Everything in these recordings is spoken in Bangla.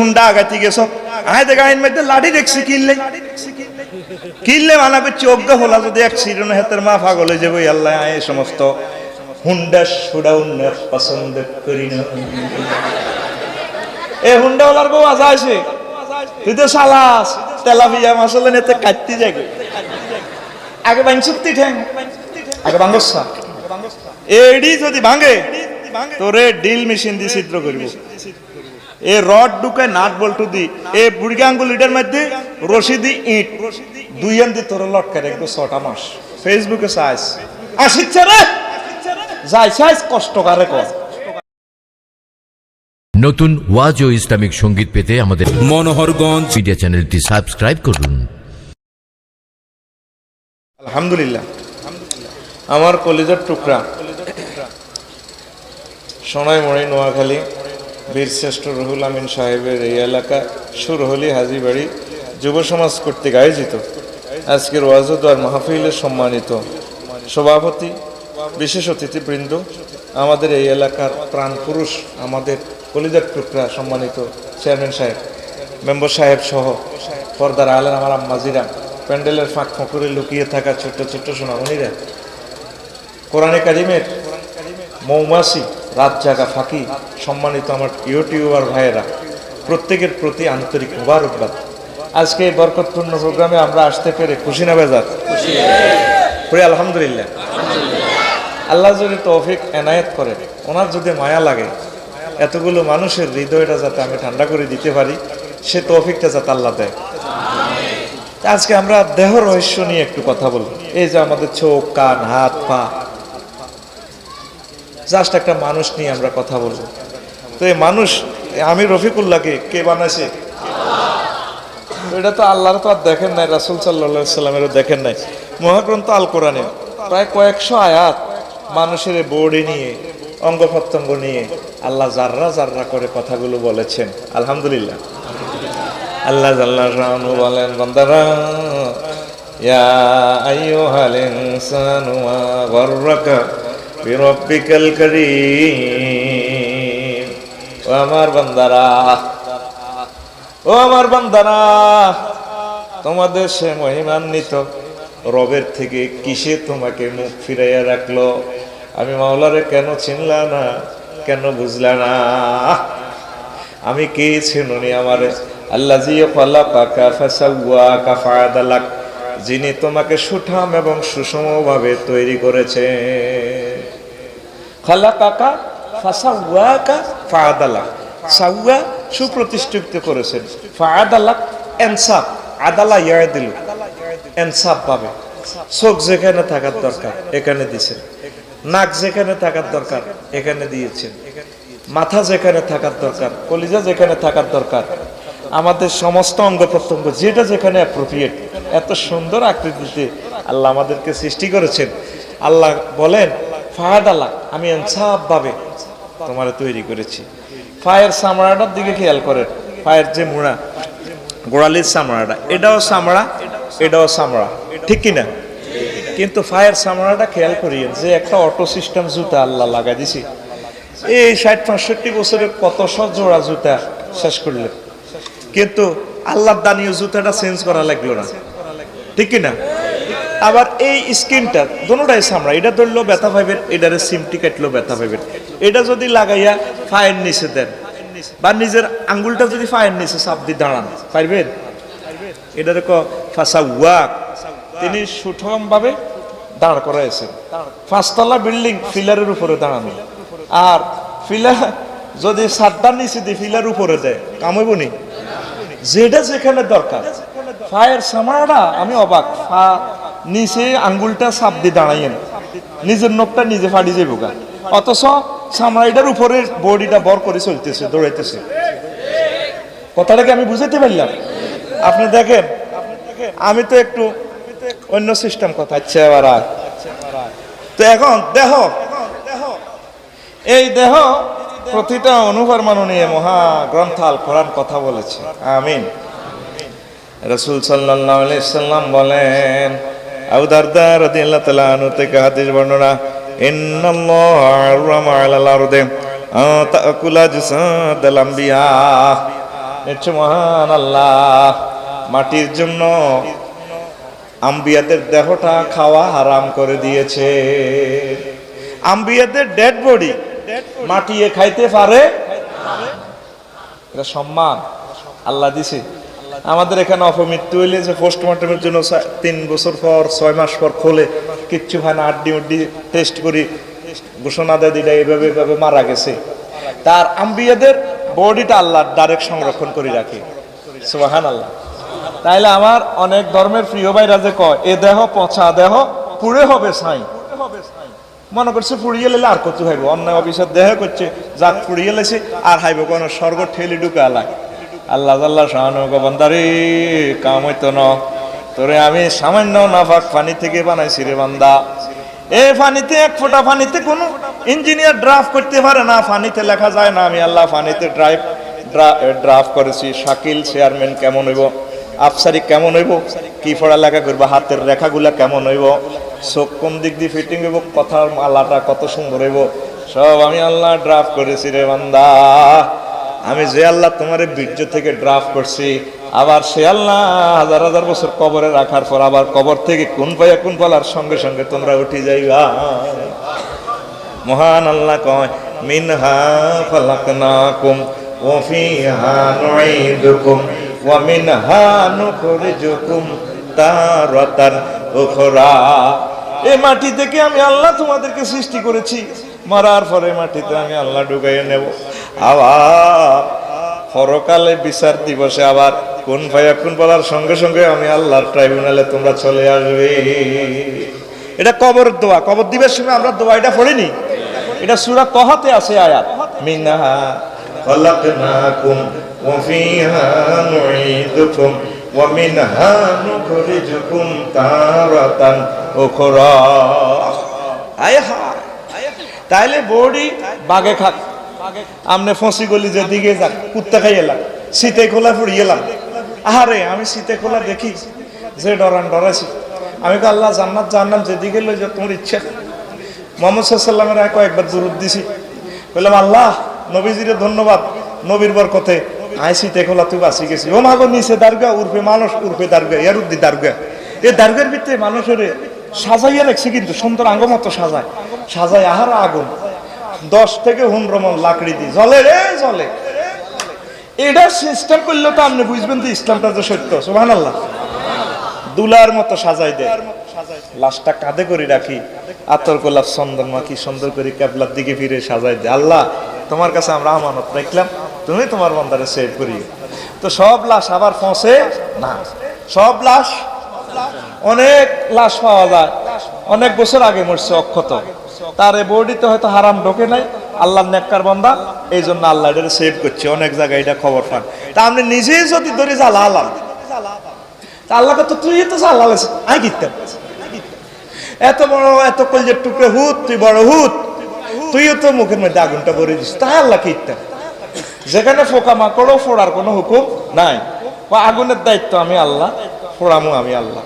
হুন্ডা আগাতি গেছ আয় দেখ আইন মধ্যে লাঠি দেখছি কিনলে মানা করছি অজ্ঞ হলা যদি অ্যাক্সিডেন্ট হাতের মা পাগল হয়ে যাবো আল্লাহ আয় সমস্ত হুন্ডা সুডা উন্নয়ন পছন্দ করি না এ হুন্ডা ওলার বউ আজা আছে তুই তো সালাস তেলাপিয়া মাসালে নেতে কাটতে যাবে আগে বাংসুক্তি ঠ্যাং আগে বাঙ্গসা এডি যদি ভাঙে তোরে ডিল মেশিন দিয়ে ছিদ্র করিব এ রড ঢুকায় নাট বল্টু দি এ বুড়ি আঙ্গুলিটার মধ্যে রশি দি ইট দুই আন দি তোরে লটকা রাখবো 6টা মাস ফেসবুকে সাইজ আসিচ্ছে রে যাই সাইজ কষ্ট করে কর নতুন ওয়াজ ও ইসলামিক সঙ্গীত পেতে আমাদের মনোহরগঞ্জ মিডিয়া চ্যানেলটি সাবস্ক্রাইব করুন। আলহামদুলিল্লাহ আমার কলিজার টুকরা সোনাইমুড়ি নোয়াখালী বীরশ্রেষ্ঠ রুহুল আমিন সাহেবের এই এলাকা সুরহলি হাজীবাড়ি যুব সমাজ কর্তৃক আয়োজিত আজকের ওয়াজ ও দোয়ার মাহফিলের সম্মানিত সভাপতি বিশেষ অতিথিবৃন্দ আমাদের এই এলাকার প্রাণ পুরুষ আমাদের কলিজার টুকরা সম্মানিত চেয়ারম্যান সাহেব মেম্বার সাহেব সহ পর্দার আলেন আমার আম্মাজিরা প্যান্ডেলের ফাঁক ফোঁকরে লুকিয়ে থাকা ছোট্ট ছোট্ট সোনামণিরা কোরআনে কারিমের মৌমাছি রাত জাগা ফাঁকি সম্মানিত আমার ইউটিউবার ভাইয়েরা প্রত্যেকের প্রতি আন্তরিক মুবারকবাদ। আজকে এই বরকতপূর্ণ প্রোগ্রামে আমরা আসতে পেরে খুশি না বেজার? আলহামদুলিল্লাহ। আল্লাহ যদি তৌফিক এনায়েত করে, ওনার যদি মায়া লাগে, এতগুলো মানুষের হৃদয়টা যাতে আমি ঠান্ডা করে দিতে পারি, সে তৌফিকটা যাতে আল্লাহ দেয়। আজকে আমরা দেহ রহস্য নিয়ে একটু কথা বলবো। এই যে আমাদের চোখ, কান, হাত, পা, জাস্ট একটা মানুষ নিয়ে আমরা কথা বলবো। তো এই মানুষ আমি রফিকুল্লাহকে কে বানাইছে? এটা তো আল্লাহর তো আর দেখেন নাই, রাসূল সাল্লাল্লাহু আলাইহি সাল্লামেরও দেখেন নাই। মহাগ্রন্থ আল কোরআনে প্রায় কয়েকশো আয়াত মানুষের বডি নিয়ে, অঙ্গ প্রত্যঙ্গ নিয়ে আল্লাহ জাররা জাররা করে কথাগুলো বলেছেন। আলহামদুলিল্লাহ। আল্লাহ জাল্লা শানু বলেন, বান্দারা ইয়া আইয়ুহাল ইনসানু মা গররাকা বিরাব্বিকাল কারীম। ও আমার বান্দারা, ও আমার বান্দারা, তোমাদের সে মহিমান্বিত রবের থেকে কিসে তোমাকে মুখ ফিরাইয়া রাখলো? আমি মাওলারে কেন চিনলা না, কেন বুঝলা না? আমি কে চিনুনি আমারে? আল্লাযী খালাকাকা ফাসাওয়াকা ফাআদালাক, যিনি তোমাকে সুঠাম এবং সুষমভাবে তৈরি করেছেন। খালাকাকা ফাসাওয়াকা ফাআদালাক, সাওয়া সুপ্রতিষ্ঠিত করেছেন, ফাআদালাক ইনসাফ, আদালা ইয়াদিলু, ইনসাফ পাবে। চোখ যেখানে থাকার দরকার এখানে দিয়েছেন, নাক যেখানে থাকার দরকার এখানে দিয়েছেন, মাথা যেখানে থাকার দরকার, কলিজা যেখানে থাকার দরকার, আমাদের সমস্ত অঙ্গ প্রত্যঙ্গ যেটা যেখানে অ্যাপ্রোপ্রিয়েট, এত সুন্দর আকৃতিতে আল্লাহ আমাদেরকে সৃষ্টি করেছেন। আল্লাহ বলেন ফাহাদাল্লাহ, আমি ইনসাফ ভাবে তোমারে তৈরি করেছি। পায়ের চামড়াটার দিকে খেয়াল করেন, পায়ের যে মুড়া, গোড়ালির চামড়াটা, এটাও চামড়া, এটাও চামড়া, ঠিক কিনা? কিন্তু পায়ের চামড়াটা খেয়াল করিয়েন যে একটা অটো সিস্টেম জুতা আল্লাহ লাগাই দিছি। এই ৬০-৬৫ বছরের কত জোড়া জুতা শেষ করলেন, কিন্তু আল্লাহর দানীয় জুতাটা চেঞ্জ করা লাগলো না, ঠিক কিনা? আবার এই স্কিনটা দোনোটাই চামড়া, এটা ধরলেও ব্যথা পাইবেন, এটারে সিমটি কাটলেও ব্যথা পাইবেন। এটা যদি লাগাইয়া পায়ের নিচে দেন বা নিজের আঙ্গুলটা যদি পায়ের নিচে চাপ দিয়ে দাঁড়ান, পারবেন? এটারে ফাসাওয়াক, তিনি সুঠাম ভাবে দাঁড় করাইছেন। ৫তলা বিল্ডিং ফিলারের উপরে দাঁড়ানো, আর ফিলার যদি সাতটার নিচে দিয়ে ফিলার উপরে দেয় কামাইব নি? যেটা যেখানে দরকার। পায়ের চামড়াটা আমি অবাক, নিচে আঙ্গুলটা চাপ দিয়ে দাঁড়াইয়েন, নিজের নখটা নিজে ফাড়ি যাইব গা, অথচ চামড়াটার উপরে বডিটা বর করে চলতেছে, দৌড়াইতেছে। কথাটাকে আমি বুঝাইতে পারলাম? আপনি দেখেন, আমি তো একটু অন্য সিস্টেম কথা। আচ্ছা, এবার তো এখন দেহ, এই দেহ প্রতিটা অনুপরমাণু নিয়ে মহা গ্রন্থ আল কোরআন কথা বলেছে। আমিন। রাসূল সাল্লাল্লাহু আলাইহি সাল্লাম বলেন, আবু দারদা রাদিয়াল্লাহু তাআলা আনহু থেকে হাদিস বর্ণনা, ইন্নাল্লাহা হারামা আলাল আরদি তাকুলা জাসাদাল আম্বিয়া। নিশ্চয় মহান আল্লাহ মাটির জন্য আম্বিয়াদের দেহটা খাওয়া হারাম করে দিয়েছে। আম্বিয়াদের ডেড বডি মাটিয়ে খাইতে পারে, এটা সম্মান আল্লাহ দিছে। আমাদের এখানে অপমৃত্যু হইলে যে পোস্টমর্টমের জন্য 3 বছর পর 6 মাস পর খোলে, কিচ্ছু হয় না, আড্ডি উড্ডি টেস্ট করি, ঘোষণা দেয় দিটা এইভাবে এইভাবে মারা গেছে। তার আম্বিয়াদের বডিটা আল্লাহ ডাইরেক্ট সংরক্ষণ করে রাখে। সুবহানাল্লাহ। তাইলে আমার অনেক ধর্মের প্রিয় ভাইরা যে কয় এ দেহ পচা দেহ পুড়ে হবে ছাই, মনে করছে পুড়িয়ে লেলে আর কত হাইব, অন্যায় অফিসের দেহ করছে যাক পুড়িয়ে লেছে আর হাইব কোন স্বর্গ ঠেলি ঢুকা লাগ। আল্লাহ আল্লাহ শাহানু বান্দারে কাম হইতো না, তোরে আমি সামান্য নাফাক পানি থেকে বানাইছি রে বান্দা। এই পানিতে এক ফোঁটা পানিতে কোনো ইঞ্জিনিয়ার ড্রাফট করতে পারে না, পানিতে লেখা যায় না আমি আল্লাহ পানিতে ড্রাফট করেছি। শাকিল চেয়ারম্যান কেমন হইব, আফসারি কেমন হইব, কি পড়ালেখা করবো, হাতের রেখাগুলা কেমন হইব, চোখ কোন দিক দিয়ে ফিটিং হইব, কথার মালাটা কত সুন্দর হইব, সব আমি আল্লাহ ড্রাফট করেছি রে বান্দা। আমি যে আল্লাহ তোমার বীর্য থেকে ড্রাফট করছি, আবার সে আল্লাহ হাজার হাজার বছর কবরে রাখার পর আবার কবর থেকে কোন পাইয়া কোন পালার সঙ্গে সঙ্গে তোমরা উঠে যাইবা। মহান আল্লাহ কয় মিনহা খালাকনাকুম ওয়া ফিহা নুঈদুকুম ওয়া মিনহা নুখরিজুকুম তারাতান উখরা। এই মাটি থেকে আমি আল্লাহ তোমাদেরকে সৃষ্টি করেছি, মরার পরে মাটিতে আমি আল্লাহ ঢুকাইয়ে নেব। আবার পরকালে বিচার দিবসে আবার কোন ভাইয়া কোন বলার সঙ্গে সঙ্গে আমি আল্লাহর ট্রাইব্যুনালে তোমরা চলে আসবে। এটা কবর দোয়া, কবর দিবের সময় আমরা দোয়া এটা পড়িনি, এটা সূরা তহাতে আছে আয়াত, মিনহা খালাকনাকুম ওয়া ফিহা নুঈদুকুম ওয়া মিনহা নুখরিজুকুম তারাতান উখরা। আয় হায়, তাইলে বডি বাগে খাক, আমনে ফসি গলি যেদিকে যাক কুত্তা খাই এলাম, শীতে খোলা ফুড়ি এলাম। আহারে আমি শীতে খোলা দেখি যে ডরাইছি, আমি তো আল্লাহ জান্নাত জান্নাত যেদিকে লই যা তোমার ইচ্ছা। মুহাম্মদ সাল্লাল্লাহু আলাইহি ওয়াসাল্লামের কয়েকবার দুরূদ দিছি, বললাম আল্লাহ নবীজিরে ধন্যবাদ, নবীর বরকতে আই শীতে খোলা তুই বাঁচি গেছি। ও মাগো নিচে দারগা উর্ফে মানুষ উর্ফে দারগা, ইয়ার উদ্দি দারগা, এই দারগার ভিতরে মানুষের সাজাইয়া রাখছে, কিন্তু সুন্দর আঙ্গমতো সাজায় সাজায়, আহার আগুন 10 থেকে 15 মণ লাকড়ি দিয়ে জ্বলে রে জ্বলে। এটা সিস্টেম করলে তো আপনি বুঝবেন যে ইসলামটা যে সত্য। সুবহানাল্লাহ। দুলার মতো সাজাই দেয়, লাশটা কাঁধে করে রাখি, আতর গোলাপ চন্দন মাখি সুন্দর করে কেবলার দিকে ফিরে সাজাই দেয়। আল্লাহ তোমার কাছে আমরা আমানত রাখলাম, তুমি তোমার বান্দারে সেভ করিও। তো সব লাশ আবার পৌঁছে না, সব লাশ, অনেক লাশ পাওয়া যায় অনেক বছর আগে মরছে অক্ষত, তার এই বডিতে হয়তো হারাম ঢোকে নাই, আল্লাহর নেককার বান্দা এই জন্য আল্লাহ এটা সেভ করছে। অনেক জায়গায় এটা খবর পান। তা আপনি নিজেই যদি ধরে জ্বালালাম, আল্লাহকে তো তুই তো জ্বালালে আই কিতাম, এত বড় এত কলজের টুকরে হুত, তুই বড় হুত, তুইও তো মুখের মধ্যে আগুনটা ভরে দিস, তাই আল্লাহ কিতাম। যেখানে ফোকা মাকড়ও ফোড়ার কোনো হুকুম নাই, বা আগুনের দায়িত্ব আমি আল্লাহ, ফোড়ামো আমি আল্লাহ।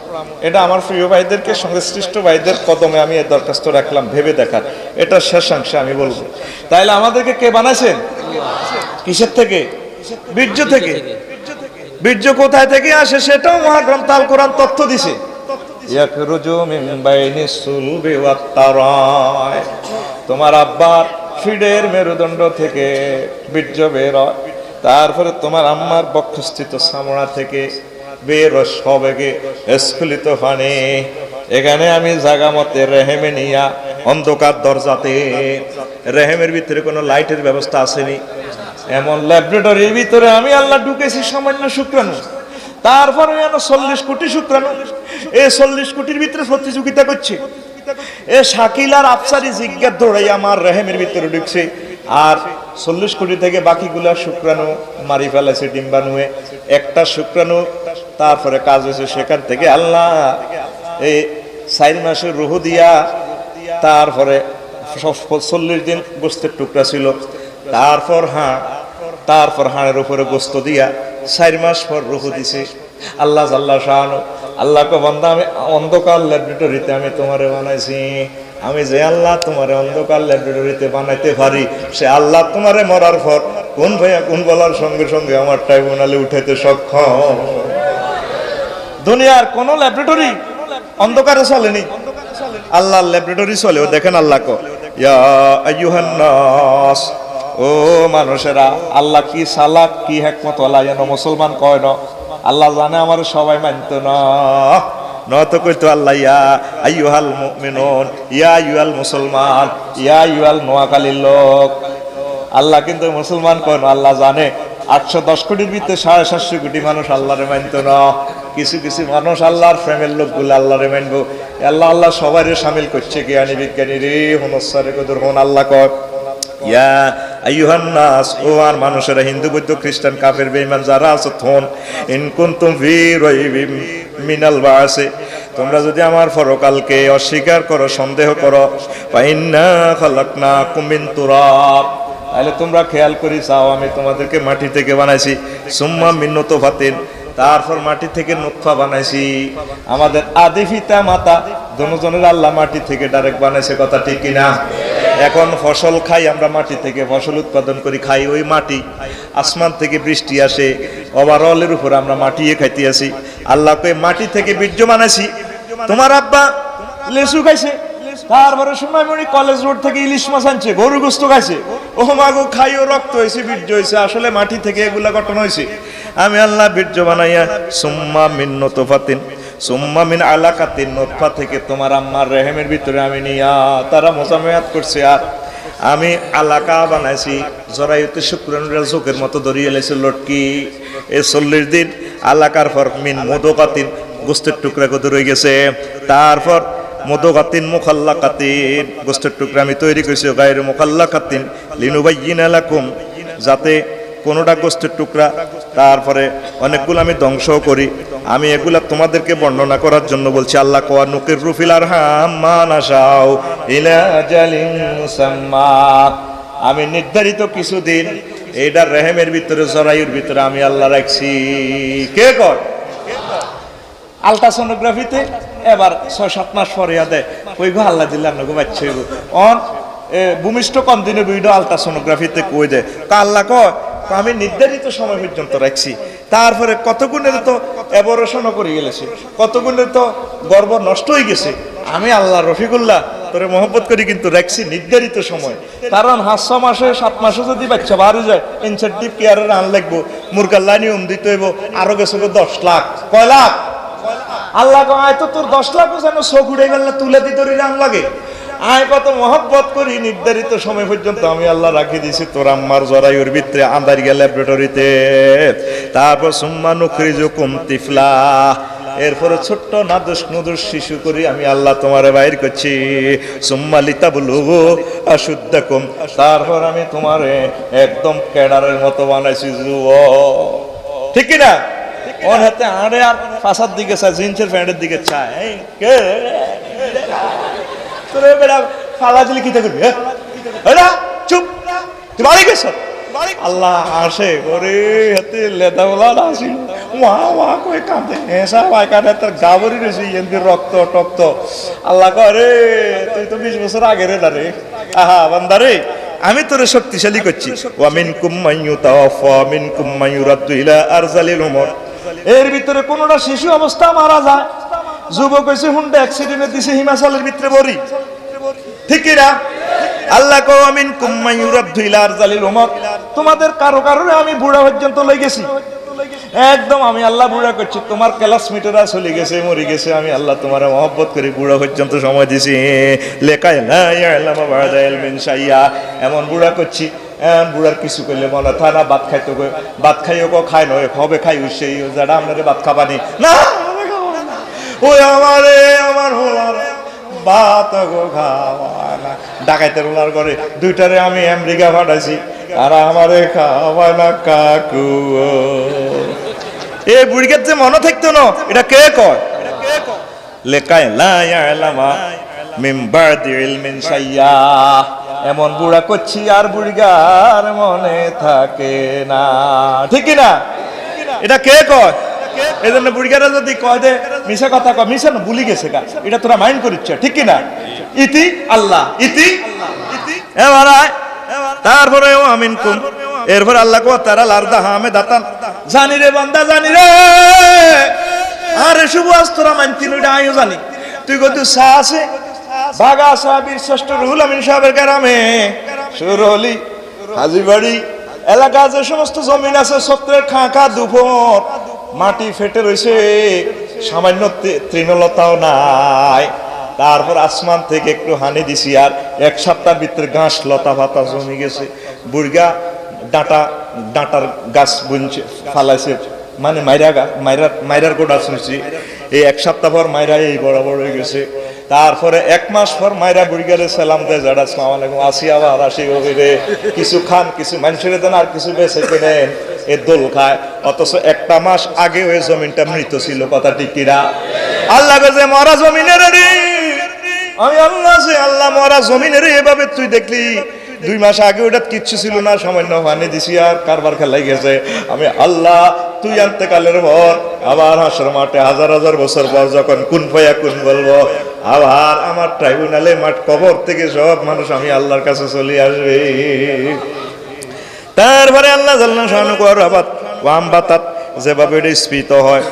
এটা আমার প্রিয় ভাইদেরকে, সংশ্লিষ্ট ভাইদের কদমে আমি এর দরখাস্ত রাখলাম ভেবে দেখার। এটা শেষাংশে আমি বলবো, তাইলে আমাদেরকে কে বানাইছেন? কিসের থেকে? বীর্য থেকে। বীর্য কোথায় থেকে আসে সেটাও মহাগ্রন্থ আল কোরআন তথ্য দিছে। ইয়াখরুজু মিন বাইনিস সুলবি ওয়াত তারায়, তোমার আব্বার ফিডের মেরুদণ্ড থেকে বীর্য বের হয়, তারপরে তোমার আম্মার বক্ষস্থিত চামড়া থেকে বের সবেগে স্খলিত পানি। এখানে আমি জাগা মতে রেহেমে নিয়া অন্ধকার দরজাতে, রেহেমের ভিতরে কোনো লাইটের ব্যবস্থা আসেনি, এমন ল্যাবরেটরির ভিতরে আমি আল্লাহ ঢুকেছি সামান্য শুক্রাণু, তারপরে 40 কোটি শুক্রাণু, এই 40 কোটির ভিতরে প্রতিযোগিতা করছে। এ শাকিল আর আফসারি জিজ্ঞার দৌড়াই আমার রেহেমের ভিতরে ঢুকছে, আর 40 কোটি থেকে বাকিগুলা শুক্রাণু মারি ফেলেছে ডিম্বাণুয়ে। একটা শুক্রাণু তারপরে কাজ হয়েছে, সেখান থেকে আল্লাহ এই 4 মাসের রুহু দিয়া, তারপরে 40 দিন গোস্তের টুকরা ছিল, তারপর হাড়ের উপরে গোস্ত দিয়া 4 মাস পর রুহু দিছে। আল্লাহ জাল্লা শাহানু আল্লাহকে বান্দা আমি অন্ধকার ল্যাবরেটরিতে আমি তোমারে বানাইছি, আমি যে আল্লাহ তোমারে অন্ধকার ল্যাবরেটরিতে বানাইতে পারি, সে আল্লাহ তোমারে মরার পর কোন ভাইয়া কোন বলার সঙ্গে সঙ্গে আমার ট্রাইব্যুনালে উঠাইতে সক্ষম। দুনিয়ার কোন ল্যাবরেটরি অন্ধকারে চলেনি, আল্লাহর ল্যাবরেটরি চলে। ও দেখেন আল্লাহ কো ইয়া আইয়ুহান নাস, ও মানুষেরা, আল্লাহ কি সালাক কি হিকমত ওয়ালা যেন মুসলমান কয় না। আল্লাহ জানে আমার সবাই মানতো না, নত কইতো আল্লাহ ইয়া আইয়ুহাল মুমিনুন, ইয়া আইয়ুহাল মুসলমান, ইয়া আইয়ুহাল নোয়াখালীর লোক। আল্লাহ কিন্তু মুসলমান কয় না। আল্লাহ জানে 810 কোটির ভিতরে 750 কোটি মানুষ আল্লাহরে মানতো না। কিছু কিছু মানুষ আল্লাহর প্রেমের লোকগুলো আল্লাহরে মানবো। আল্লাহ আল্লাহ সবাইরে শামিল করছে, জ্ঞানী বিজ্ঞানী রে হুনসারে কদর হুন। আল্লাহ কয় ইয়া আইয়ুহান নাস, ও আর মানুষেরা, হিন্দু বৌদ্ধ খ্রিস্টান কাফের বেঈমান যারা আছো, থন ইন কুনতুম ফি রাইবিম মিনাল বাসে, তোমরা যদি আমার পরকালকে অস্বীকার করো, সন্দেহ করো, ফাইন্না খালাকনাকুম মিন তুরাব, তাহলে তোমরা খেয়াল করি চাও আমি তোমাদেরকে মাটি থেকে বানাইছি, সুম্মা মিন নুতফাতিন, তারপর মাটি থেকে নুতফা বানাইছি। আমাদের আদি পিতা মাতা দুজনের আল্লাহ মাটি থেকে ডাইরেক্ট বানাইছে, কথা ঠিক কিনা? এখন ফসল খাই আমরা, মাটি থেকে ফসল উৎপাদন করি খাই, ওই মাটি আসমান থেকে বৃষ্টি আসে, ওভারঅলের উপর আমরা মাটিয়ে খাইতে আসি। আল্লাহ কই মাটি থেকে বীর্য বানাইছি। তোমার আব্বা লেসু খাইছে, তারপরে সময় মনে কলেজ রোড থেকে ইলিশ মাছ আনছে, গরু গোস্ত খাইছে, ও মাগো খাইও রক্ত হয়েছে, বীর্য হয়েছে, আসলে মাটি থেকে এগুলা গঠন হয়েছে। আমি আল্লাহ বীর্য বানাইয়া সুম্মা মিন নুতফাতিন সুম্মা মিন আলাকাতিন, নুতফা থেকে তোমার আম্মার রেহেমের ভিতরে আমি নিয়া তারা মোজামেয়াত করছে, আর আমি আলাকা বানাইছি। জরায়ুতে শুক্রাণুরা চোখের মতো ধরিয়ে লেছে লটকি। এই 40 দিন আলাকার পর মিন মুদগাতিন, গোস্তের টুকরা কত রয়ে গেছে। তারপর মুদগাতিন মুখাল্লাকাতিন, গোস্তের টুকরা আমি তৈরি করেছি, গায়রু মুখাল্লাকাতিন লিনুবাইয়িনা লাকুম, যাতে কোনোটা গোস্তের টুকরা, তারপরে অনেকগুলো আমি ধ্বংস করি। আমি এগুলা তোমাদেরকে বর্ণনা করার জন্য বলছি। আল্লাহ কোয়া নুকির রুফিল আরহাম মা নাশাউ ইলা আজালিন মুসাম্মা, আমি নির্ধারিত কিছুদিন এইটার রেহেমের ভিতরে, জরায়ুর ভিতরে আমি আল্লাহ রাখছি। কে কর? আলট্রাসোনোগ্রাফিতে এবার 6-7 মাস পরে দেয়, ওই গো আল্লাহ দিল্লাহ নগো বাচ্চা অন ভূমিষ্ঠ কম দিনে ভিডিও আলট্রাসোনোগ্রাফিতে কই দেয়। তা আল্লাহ কয় আমি নির্ধারিত সময় পর্যন্ত রাখছি। তারপরে কত গুণের তো অ্যাবরেশনও করে গেছে, কত গুণের তো গর্ব নষ্ট হয়ে গেছে। আমি আল্লাহ রফিকুল্লাহ তোরে মহব্বত করি, কিন্তু রাখছি নির্ধারিত সময়। কারণ 5 মাসে 7 মাসে যদি বাচ্চা বাড়ি যায়, ইনসেন্টিভ কেয়ারের আন লাগবো, মুরগাল্লা নিয়ম দিতে হইব, আরো গেছে 10 লাখ। কয় লাখ? আল্লাহ কয় তো তোর 10 লাখ যেন চোখ উড়ে গেল তুলে দিতে রান লাগে। আয় কত মহব্বত করি, নির্ধারিত সময় পর্যন্ত আমি আল্লাহ রাখি দিছি তোর আম্মার জরায়ুর ভিতরে আন্দারিয়া ল্যাবরেটরিতে। তারপর সুম্মা নুখরিজুকুম তিফলা, এরপরে ছোট্ট নাদুস নুদুস শিশু করি আমি আল্লাহ তোমারে বাইর করছি। সুম্মা লিতাবলুগু আশুদ্দাকুম, তারপর আমি তোমারে একদম ক্যাডারের মতো বানাইছি যুবক। ঠিক কি না? ওর হাতে আড়ে আর পাশার দিকে চায়, জিন্সের প্যান্টের দিকে চায়। কে তোরে বেড়া ফালা দিলে কি করবি? চুপ, তুই বাড়ি গেছ। আল্লাহ আসে ওরে হাতে লেদা বলা আসিল, ওয়া ওয়া কই কাঁদে, হেসা ভাই কাঁদে, তার গাবরি রয়েছে এমনি রক্ত টক্ত। আল্লাহ করে তুই তো 20 বছর আগে রে না রে। আহা বান্দারে, আমি তোরে শক্তিশালী করছি। ওয়া মিনকুম মাইয়ুতাওয়াফা মিনকুম মাইয়ুরাদ্দু ইলা আরজালিল উমর, এর ভিতরে কোনটা শিশু অবস্থা মারা যায়, যুবক হয়েছে হুন্ডা অ্যাক্সিডেন্টে দিছে হিমাচলের ভিতরে বড়ি। ঠিক কিনা? আল্লাহ কও মিনকুম মাইয়ুরাদ্দু ইলা আরজালিল উমর, তোমাদের কারো কারণে আমি বুড়া পর্যন্ত লই গেছি। একদম আমি আল্লাহ বুড়া করছি, তোমার ক্লাসমেটরা চলে গেছে, মরে গেছে, আমি আল্লাহ তোমার মহব্বত করি, বুড়া পর্যন্ত সময় দিছি। লেকায় লা ইয়ালামু বা'দা ইলমিন শাইয়া, এমন বুড়া করছি, বুড়ার কিছু করলে মনে হয় না। ভাত খাইতো, ভাত খাইও কো খাই নয়, হবে খাই সেই যারা আপনাদের ভাত খাবানি না। ওই আমারে আমার হোলার ভাত গো খাওয়া না, ডাকাইতে রোলার করে 2টারে আমি আমেরিকা পাঠাইছি, আর আমারে খাওয়ায় না কাকু। এ বুড়িকে যে মনে থাকতো না, এটা কে কয়? লেকায় লা ইয়ালামা মিন বা'দি ইলমিন শাইয়া, এমন বুড়া করছি আর বুড়িগার মনে থাকে না। ঠিক কি না? এটা কে কয়? এই জন্য বুড়িগারা যদি কয় দে মিশা কথা কয়, মিশা না ভুলি গেছে গা, এটা তোরা মাইন্ড করিচ্ছ, ঠিক কিনা? ইতি আল্লাহ, ইতি এবার তারপরে ও আমিন কুম, এরপর আল্লাহ কো তারা লারদা হামে দাতান, জানি রে বান্দা জানি রে, আরে শুভ আস্তরা মানতি নইটা আইও জানি, তুই কত সা আছে বাগা সাহাবীর শ্রেষ্ঠ রুহুল আমিন সাহেবের গ্রামে সুরহলি হাজিবাড়ি এলাকা যে সমস্ত জমিন আছে সত্রের খাঁকা দুপুর মাটি ফেটে রয়েছে, সামান্য তৃণলতাও নাই, তারপর আসমান থেকে একটু হানি দিছি আর এক সপ্তাহের ভিতরে ঘাস লতা পাতা জমি গেছে, বুড়গা ডাঁটার গাছ বুনছে ফালাইছে, মানে মাইরার গোড়া শুনছি, এই এক সপ্তাহ পর মাইরা এই বড় বড় হয়ে গেছে, তারপরে এক মাস পর মাইরা বুড়িগারে সালাম দেয়, যারা আসসালামু আলাইকুম, আসি আবার আসি গভীরে, কিছু খান কিছু মানুষের দেন আর কিছু বেঁচে কেনেন, এ দোল খায়, অথচ একটা মাস আগে ওই জমিনটা মৃত ছিল, কথা ঠিক কিনা? আল্লাহ যে মরা জমিনের আমি আল্লাহ যে আল্লাহ মরা জমিনের এভাবে তুই দেখলি 2 মাস আগে ওটা কিচ্ছু ছিল না, সামান্য পানি দিছি আর কারবার খেলাই গেছে, আমি আল্লাহ তুই আন্তকালের পর আবার হাসর মাঠে হাজার হাজার বছর পর যখন কুন ফয়া কুন বলবো, আবার আমার ট্রাইব্যুনালে মাঠ কবর থেকে সব মানুষ আমি আল্লাহর কাছে চলে আসবে। তারপরে আল্লাহ জাল্লা শানু কর আবাদ ওয়াম বাতাত, যেভাবে এটা স্ফীত হয়,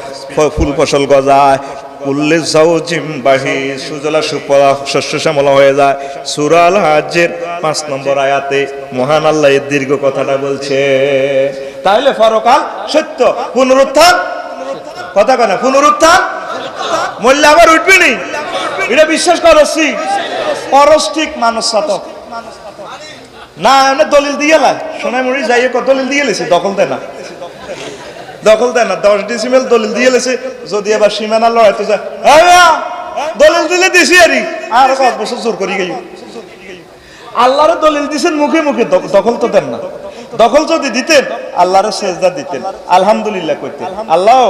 ফুল ফসল গজায়, কুল্লে জাওজিম বাহি, সুজলা সুফলা শস্য শ্যামলা হয়ে যায়। সূরা আল হাজ্জের 5 নম্বর আয়াতে মহান আল্লাহ এই দীর্ঘ কথাটা বলছে। তাহলে পরকাল সত্য, পুনরুত্থান কথা কেন, পুনরুত্থান মরলে আবার উঠবে নি, এটা বিশ্বাস করছি পরস্টিক মানুষ সাথ না, এমনি দলিল দিয়ে লাই সোনাই মুড়ি যাই দলিল দিয়ে লেছে, দখল দেয় না 10 ডিসিমেল দলিল দিয়ে লেছে, যদি এবার সীমানা লড়াই তো যায় দলিল দিলে দিছি আর 5 বছর জোর করি গেই, আল্লাহরে দলিল দিছেন মুখে মুখে, দখল তো দেন না, দখল যদি দিতেন আল্লাহরে সেজদা দিতেন, আলহামদুলিল্লাহ করতেন, আল্লাহ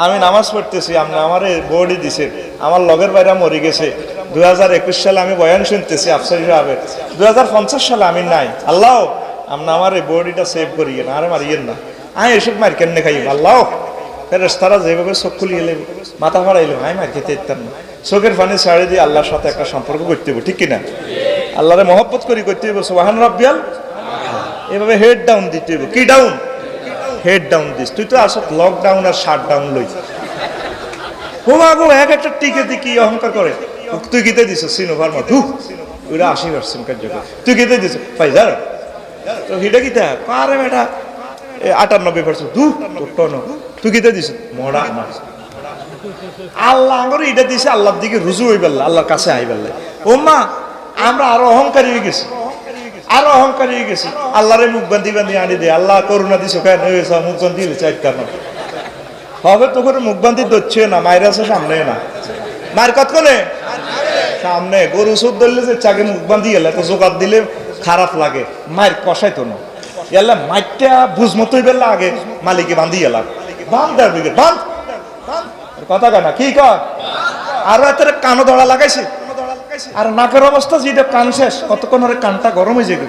আমি নামাজ পড়তেছি, আপনি আমারে বডি দিছেন, আমার লগের বাইরা মরে গেছে, 2021 সালে আমি বয়ান শুনতেছি আফসার সাহেব, 2050 সালে আমি নাই, আল্লাহ আপনি আমার এই বডিটা সেভ করিয়েন, আর মারিয়েন না, আমি এসব মার কেমনে খাই, আল্লাহ ফেরেশতারা যেভাবে চোখ খুলিয়ে এলে মাথা ফাড়াইলো, আমি মার খেতে ইত্যার না, চোখের পানি ছাড়ে দিয়ে আল্লাহর সাথে একটা সম্পর্ক করতে হবে, ঠিক কিনা? আল্লাহরে মহব্বত করি করতে হবে, সুবহান রাব্বিয়াল, এভাবে হেড ডাউন দিতে হবে, কি ডাউন? হেড ডাউন দিস, তুই তো আসত লকডাউন আর শাটডাউন লই, হুমাগো এক একটা টিকে দি কি অহংকার করে, তুই কিতে দিছ সিনোভার মতো ওইটা 80% কার্যকর, তুই কিতে দিছ ফাইজার তো হিটা কিতা পারে বেটা 98% তোর টন, তুই কিতে দিছ মডা না, আল্লাহ আঙ্গর এটা দিছে আল্লাহর দিকে রুজু হই বেলা, আল্লাহর কাছে আই বেলা, ও মা আমরা আরো অহংকারী হয়ে গেছি, আরো অহংকারী হয়ে গেছি, আল্লাহরে মুখ বান্ধি বান্ধি আনি দে, আল্লাহ করুণা দিছ কেন মুখ বান্ধি চাই কেন হবে, তো করে মুখ বান্ধি ধরছে না, মায়ের আছে সামনে না, মায়ের কত কোনে সামনে, গরু সুদ ধরলে যে চাকে মুখ বান্ধি গেলে তো জোগাড় দিলে খারাপ লাগে, মায়ের কষাই তো না, এলে মাইরটা বুঝ মতোই বেলা আগে মালিকে বান্ধি গেলাম, বান্ধ দেয় বিঘে বান্ধ, কথা কেনা কি কয়, আরো এত কানো ধরা লাগাইছে, আর নাকের অবস্থা যেটা কান শেষ, কতক্ষণ আরে কানটা গরম হয়ে যাবে,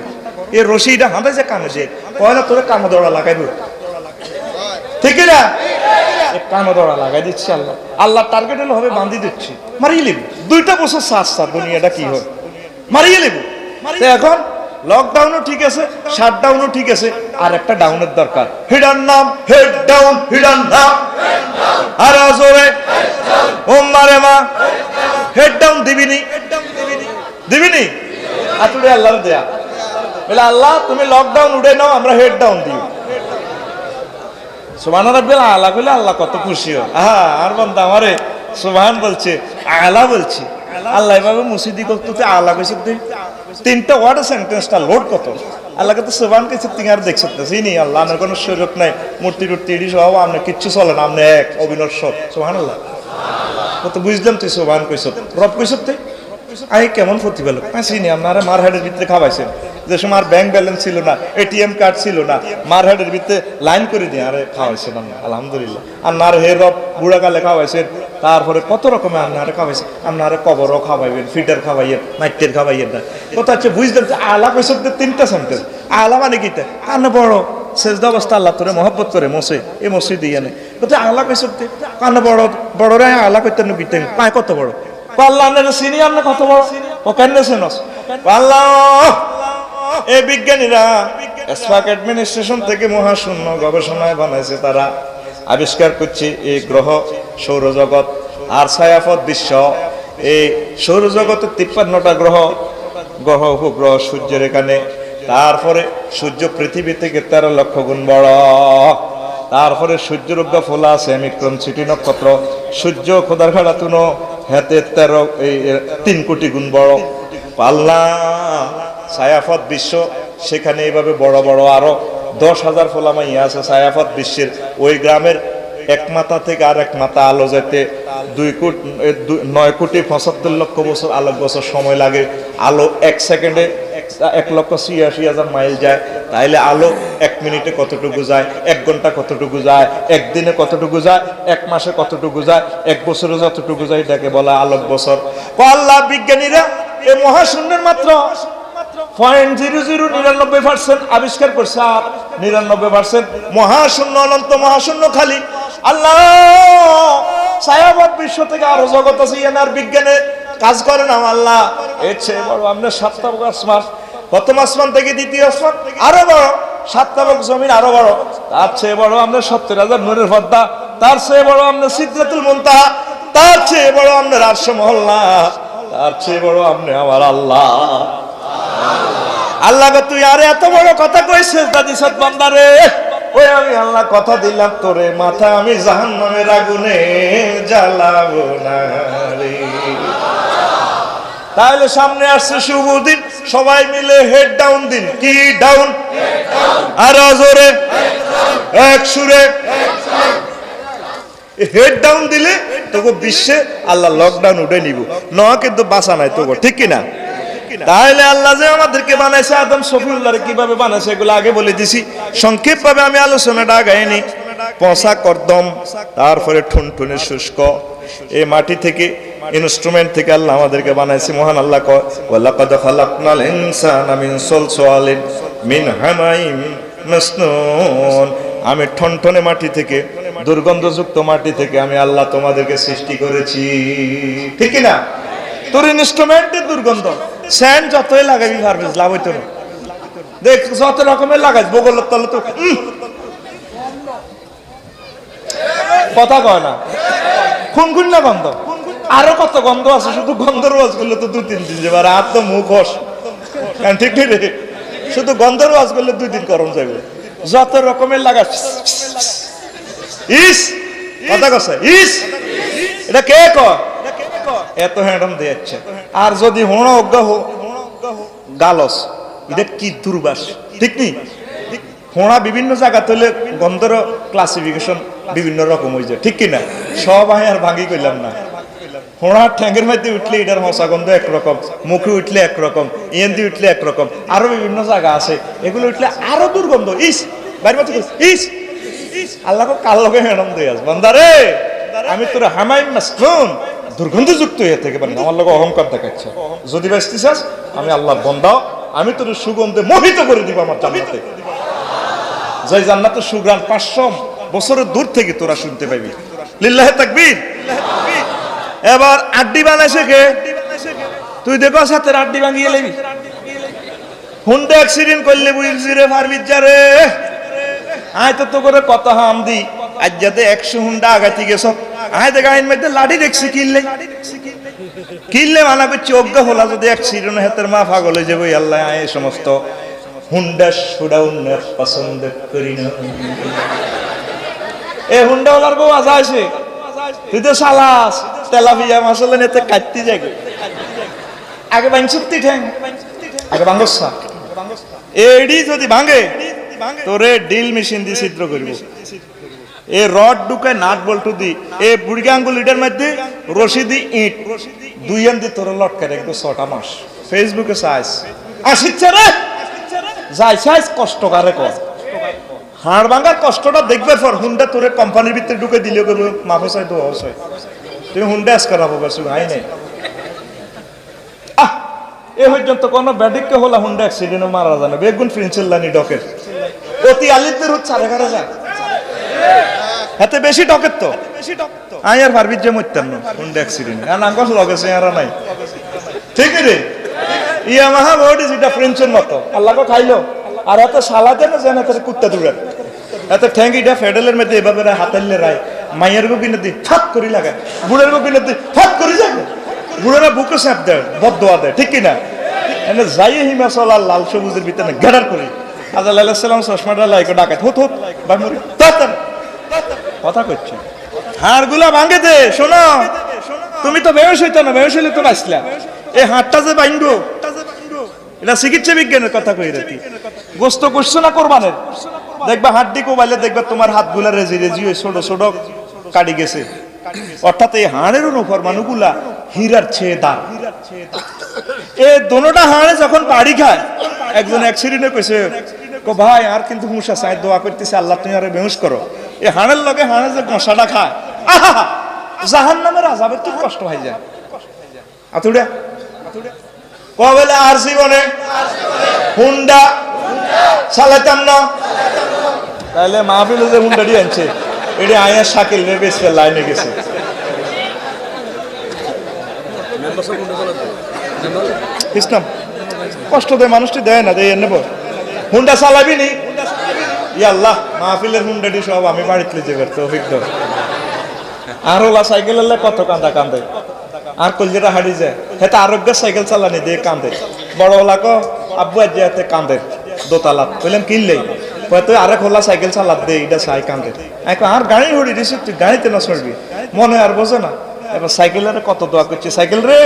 এই রশিটা হাঁটে যে কানে যে কয় না তোরে কানো দড়া লাগাইব, ঠিক না? কানো দড়া লাগাই দিচ্ছে আল্লাহ, আল্লাহ টার্গেট হলে হবে বান্ধি দিচ্ছি, মারিয়ে লিব 2টা বছর সাত দুনিয়াটা কি হয়, মারিয়ে লিব। এখন লকডাউনও ঠিক আছে, শাটডাউনও ঠিক আছে, আর একটা ডাউনের দরকার, হিডান নাম হেড ডাউন, হিডান নাম আর জোরে ওম্মারে মা হেড ডাউন দিবিনি, দিবিনি আতুরে আল্লাহর দেয়া বলে, আল্লাহ তুমি লকডাউন উড়ে নাও, আমরা হেড ডাউন দিই, সুবহান রাব্বিল আলা বলে আল্লাহ কত খুশি হয়, আর বান্দা আমারে সুবহান বলছে, আলা বলছি, আল্লাহ এভাবে মুসিদি করতে আলা কইছে, 3টা ওয়ার্ড সেন্টেন্সটা লোড কত, আল্লাহকে তো সুবহান কইছে, তুমি আর দেখছ না চিনি আল্লাহ আমার কোনো শরীয়ত নাই, মূর্তি টুর্তি এডি সব আপনি কিচ্ছু চলে না, আপনি এক অবিনশ্বর, সুবহানাল্লাহ, কত বুঝলাম তুই সুবহান কইছ, রব কইছ তুই আই কেমন প্রতিপালক, চিনি আপনারা মার হেডের ভিতরে খাওয়াইছেন, যে সময় আর ব্যাংক ব্যালেন্স ছিল না, এটিএম কার্ড ছিল না, মার হেডের ভিতরে লাইন করে দিয়ে আরে খাওয়াইছেন আলহামদুলিল্লাহ, আপনার হে রব বুড়াকালে খাওয়াইছেন, তারপরে কত রকমের আপনারা খাওয়াইছেন, আপনারা কবরও খাওয়াইবেন, ফিটার খাওয়াইয়েন, মাইটের খাওয়াইয়েন না, কথা হচ্ছে বুঝলাম যে আলা কইস 3টা সেন্টেন্স, আলা মানে কি আনে বড় সেজদা অবস্থা আল্লাহ তোরে মহব্বত করে মসে এই মসজিদ দিয়ে নে বলতে আল্লাহ কইছে কানে বড় বড়রা আল্লাহ কইতে বিতেন পায় কত বড় আল্লাহ আপনার সিনিয়র না কত বড় ও কেন সেনস আল্লাহ এই বিজ্ঞানীরা স্পাক অ্যাডমিনিস্ট্রেশন থেকে মহাশূন্য গবেষণায় বানাইছে তারা আবিষ্কার করছে এই গ্রহ সৌরজগৎ আর ছায়াপথ বিশ্ব এই সৌরজগতের 53টা গ্রহ গ্রহ উপগ্রহ সূর্যের এখানে তারপরে সূর্য পৃথিবী থেকে 13 লক্ষ গুণ বড় তারপরে সূর্যের উগ্র ফোলা আছে মিক্রন সিটি নক্ষত্র সূর্য খোদার খাড়া তুনো হাতে 3 কোটি গুণ বড় পাল্লা ছায়াপথ বিশ্ব সেখানে এইভাবে বড় বড় আরো 10,000 ফোলামাইয়া আছে ছায়াপথ বিশ্বের ওই গ্রামের এক মাথা থেকে আর এক মাথা আলো যেতে 9 কোটি 75 লক্ষ বছর আলোক বছর সময় লাগে আলো 1 সেকেন্ডে 1,86,000 মাইল যায় তাইলে আলো 1 মিনিটে কতটুকু যায় 1 ঘন্টা কতটুকু যায় 1 দিনে কতটুকু যায় 1 মাসে কতটুকু যায় 1 বছরে যতটুকু যায় এটাকে বলা আলোক বছর আল্লাহ বিজ্ঞানীরা এই মহাশূন্যের মাত্র 0.0099% আবিষ্কার করছে আর 99% মহাশূন্য অনন্ত মহাশূন্য খালি আল্লাহ ছায়াবৎ বিশ্ব থেকে আরো জগৎ আছে এনার বিজ্ঞানে কাজ করে না আল্লাহ এর চেয়ে বড় আমরা 7টা আসমান প্রথম আসমান থেকে দ্বিতীয় আসমান আরো বড় 7টা জমিন আরো বড় তার চেয়ে বড় আমরা 70,000 নূরের পর্দা তার চেয়ে বড় আমরা সিদরাতুল মুনতাহা তার চেয়ে বড় আমরা আরশে মহল্লা তার চেয়ে বড় আপনি আমার আল্লাহ আল্লাহ তুই আরে এত বড় কথা কইছিস দাদি সৎ বান্দারে ওই আমি আল্লাহ কথা দিলাম তোরে মাথা আমি জাহান্নামের আগুনে জ্বালাবো না রে তাহলে সামনে আসছে শুভ দিন সবাই মিলে হেড ডাউন দিন কি ডাউন আর জোরে এক সুরে হেড ডাউন দিলে তোকে বিশ্বে আল্লাহ লকডাউন উঠে নিব ন কিন্তু বাঁচা নাই তোকে ঠিক কিনা তাহলে আল্লাহ যে আমাদেরকে বানাইছে আদম শফিউল্লাহরে কিভাবে বানাইছে এগুলো আগে বলে দিছি সংক্ষেপ ভাবে আমি আলোচনাটা আগাইনি পচা কর্দম তারপরে ঠুনঠুনে শুষ্ক এই মাটি থেকে ইনস্ট্রুমেন্ট থেকে আল্লাহ আমাদেরকে বানাইছে মহান আল্লাহ কয় ওয়ালাকাদ খালাকনাল ইনসানা মিন সলসালিন মিন হামাইম মাসনুন আমি ঠনঠনে মাটি থেকে দুর্গন্ধযুক্ত মাটি থেকে আমি আল্লাহ তোমাদেরকে সৃষ্টি করেছি ঠিক কি না তোর ইনস্ট্রুমেন্টের দুর্গন্ধ স্যান্ড যতই লাগাবি পারবিস লাভ হইতো না দেখ যত রকমের লাগাইস বগলের তলে তো কথা কয় না খুনখুন না গন্ধ আরো কত গন্ধ আছে শুধু গন্ধের ওয়াজ করলে তো 2-3 দিন যাবে আর আর তো মুখ হস ঠিক ঠিক রে শুধু গন্ধের ওয়াজ করলে 2 দিন করম যাবে যত রকমের লাগাস ইস কথা কছে ইস এটা কে কয় এত হ্যান্ডম দিয়েছে আর যদি হোণ অজ্ঞা গালস এটা কি দুর্বাস ঠিক নেই হোঁড়া বিভিন্ন জায়গা তৈলে গন্ধের ক্লাসিফিকেশন বিভিন্ন রকম হয়ে যায় ঠিক কিনা সব আমি আর ভাঙি করলাম না হোঁড়ার ঠ্যাঙ্গের মধ্যে উঠলে এটার মশা গন্ধ একরকম মুখে উঠলে একরকম ইয়েন্দি উঠলে একরকম আরো বিভিন্ন জায়গা আছে এগুলো উঠলে আরো দুর্গন্ধ ইস বাইরে ইস আল্লাহ কাল লোকে হ্যান্ডম দিয়ে আস বান্দারে আমি তোর হামাই মাসনুন দুর্গন্ধযুক্ত হয়ে থেকে পারি আমার লোক অহংকার দেখাচ্ছে যদি বাঁচতে চাস আমি আল্লাহর বন্দাও আমি তোর সুগন্ধে মোহিত করে দিব আমার জান্নাতে যে জান্নাতের সুগ্রাণ 500 বছরের দূর থেকে তোরা শুনতে পাবি লিল্লাহে তাকবীর এবার আড্ডি বানাইছে কে তুই দেখো সাথে আড্ডি ভাঙিয়ে লেবি হুন্ডা অ্যাক্সিডেন্ট করলে বুঝছি রে পারবি যারে আয় তো করে কত হাম দি আজ যাতে 100 হুন্ডা আগাতি গেছ আয় দেখ আইন মধ্যে লাঠি দেখছি কিনলে মানা করছি অজ্ঞা হলা যদি অ্যাক্সিডেন্ট হাতের মা পাগল হয়ে যাবে আল্লাহ আয় সমস্ত হুন্ডা সুডা উন্নয়ন পছন্দ করি না এ হুন্ডা ওলার বউ আজা আছে তুই তো সালাস তেলাপিয়া মাসালে নেতে কাটতে যাই আগে বাংসুত্তি ঠ্যাং আগে বাঙ্গসা এডি যদি ভাঙে তোরে ডিল মেশিন দিয়ে ছিদ্র করবো এ রড ঢুকায় নাট বল্টু দি এ বুড়ি আঙ্গুল ইটার মধ্যে রশি দি ইট 2 আন দি তোর লটকারে একদম 6টা মাস ফেসবুকে সাইজ আসিচ্ছে রে যাই সাইজ কষ্ট করে কর হাড় ভাঙার কষ্টটা দেখবে পর হুন্ডা তোরে কোম্পানির ভিতরে ঢুকে দিলে করবে মাফসাই তো হয় তুমি হুন্ডা আস করাবো বাসু ভাই নাই এ পর্যন্ত কোন ব্যাডিককে হলা হুন্ডা অ্যাক্সিডেন্টে মারা জানে বেগুন প্রিন্সেল লানি ডকের অতি আলিদের হচ্ছে আরে ঘরে যায় এতে বেশি টকের তো আই আর পারবি যে মরতেন না কোন অ্যাক্সিডেন্ট আর নাঙ্গস লগেছে আর নাই ঠিক রে ইয়া মাহা বডি যেটা ফ্রেঞ্চের মতো আল্লাহকে খাইলো আর এত সালাদে না যেন এত কুত্তা দৌড়ায় এত ঠ্যাঙ্গিটা ফেডেলের মধ্যে এভাবে হাতাইলে রায় মাইয়ের গো কিনে দি ফাঁক করি লাগায় বুড়ের গো কিনে দি ফাঁক করি যায় বুড়েরা বুকে চাপ দেয় বদোয়া দেয় ঠিক কিনা এনে যাই হিমাচল আর লাল সবুজের ভিতরে গেডার করি আল্লাহ আলাইহিস সালাম চশমাটা লাইকো ডাকাত হুত হুত বামুরি তাতার কথা কইছে হাড়গুলা ভাঙে দে শোনো তুমি তো বেহুশ হইতো না বেহুশ হইলে তো বাঁচলা এই হাড়টা যে বাইন্ডো এটা চিকিৎসা বিজ্ঞানের কথা কই রে গোস্ত করছো না কোরবানের দেখবা হাড্ডি কোবাইলে দেখবা তোমার হাতগুলা রেজি রেজি হয়ে ছোট ছোট কাটি গেছে অর্থাৎ এই হাড়ের উপর মানুষগুলা হীরার চেয়ে দাম এই দোনোটা হাড়ে যখন বাড়ি খায় একজন অ্যাক্সিডেন্টে কইছে কো ভাই আর কিন্তু হুঁশ আছে আমি দোয়া করতেছি আল্লাহ তুমি আরে বেহুশ করো এই হাড়ের লগে হাড়ে যে কষাটা খায় আহা জাহান্নামের আযাবের তো কষ্ট হয়ে যায় আতুড়া কবেলে আর জীবনে হুন্ডা চালাতাম না তাহলে মাহফিলে যে হুন্ডাটি আনছে এটি আয়ার শাকিল রে বেশ লাইনে গেছে ইসলাম কষ্ট দেয় মানুষটি দেয় না দেয় নেব হুন্ডা চালাবি নি আল্লাহ মাহফিলের হুন্ডাটি সব আমি বাড়িতে যে করতে অভিজ্ঞ আর ওলা সাইকেল কত কান্দা কান্দে আর কলজেটা হারিয়ে যায় হেতে আরোগ্য সাইকেল চালানি দিয়ে কান্দে বড় ওলা কো আব্বু আজ কান্দে দোতালাত বললাম কিনলেই তুই আরেক হোলা সাইকেল চালাত দে এটা সাই কান্দে এখন আর গাড়ি হড়ি দিছি তুই গাড়িতে না চড়বি মনে আর বোঝে না এবার সাইকেলের কত দোয়া করছে সাইকেল রে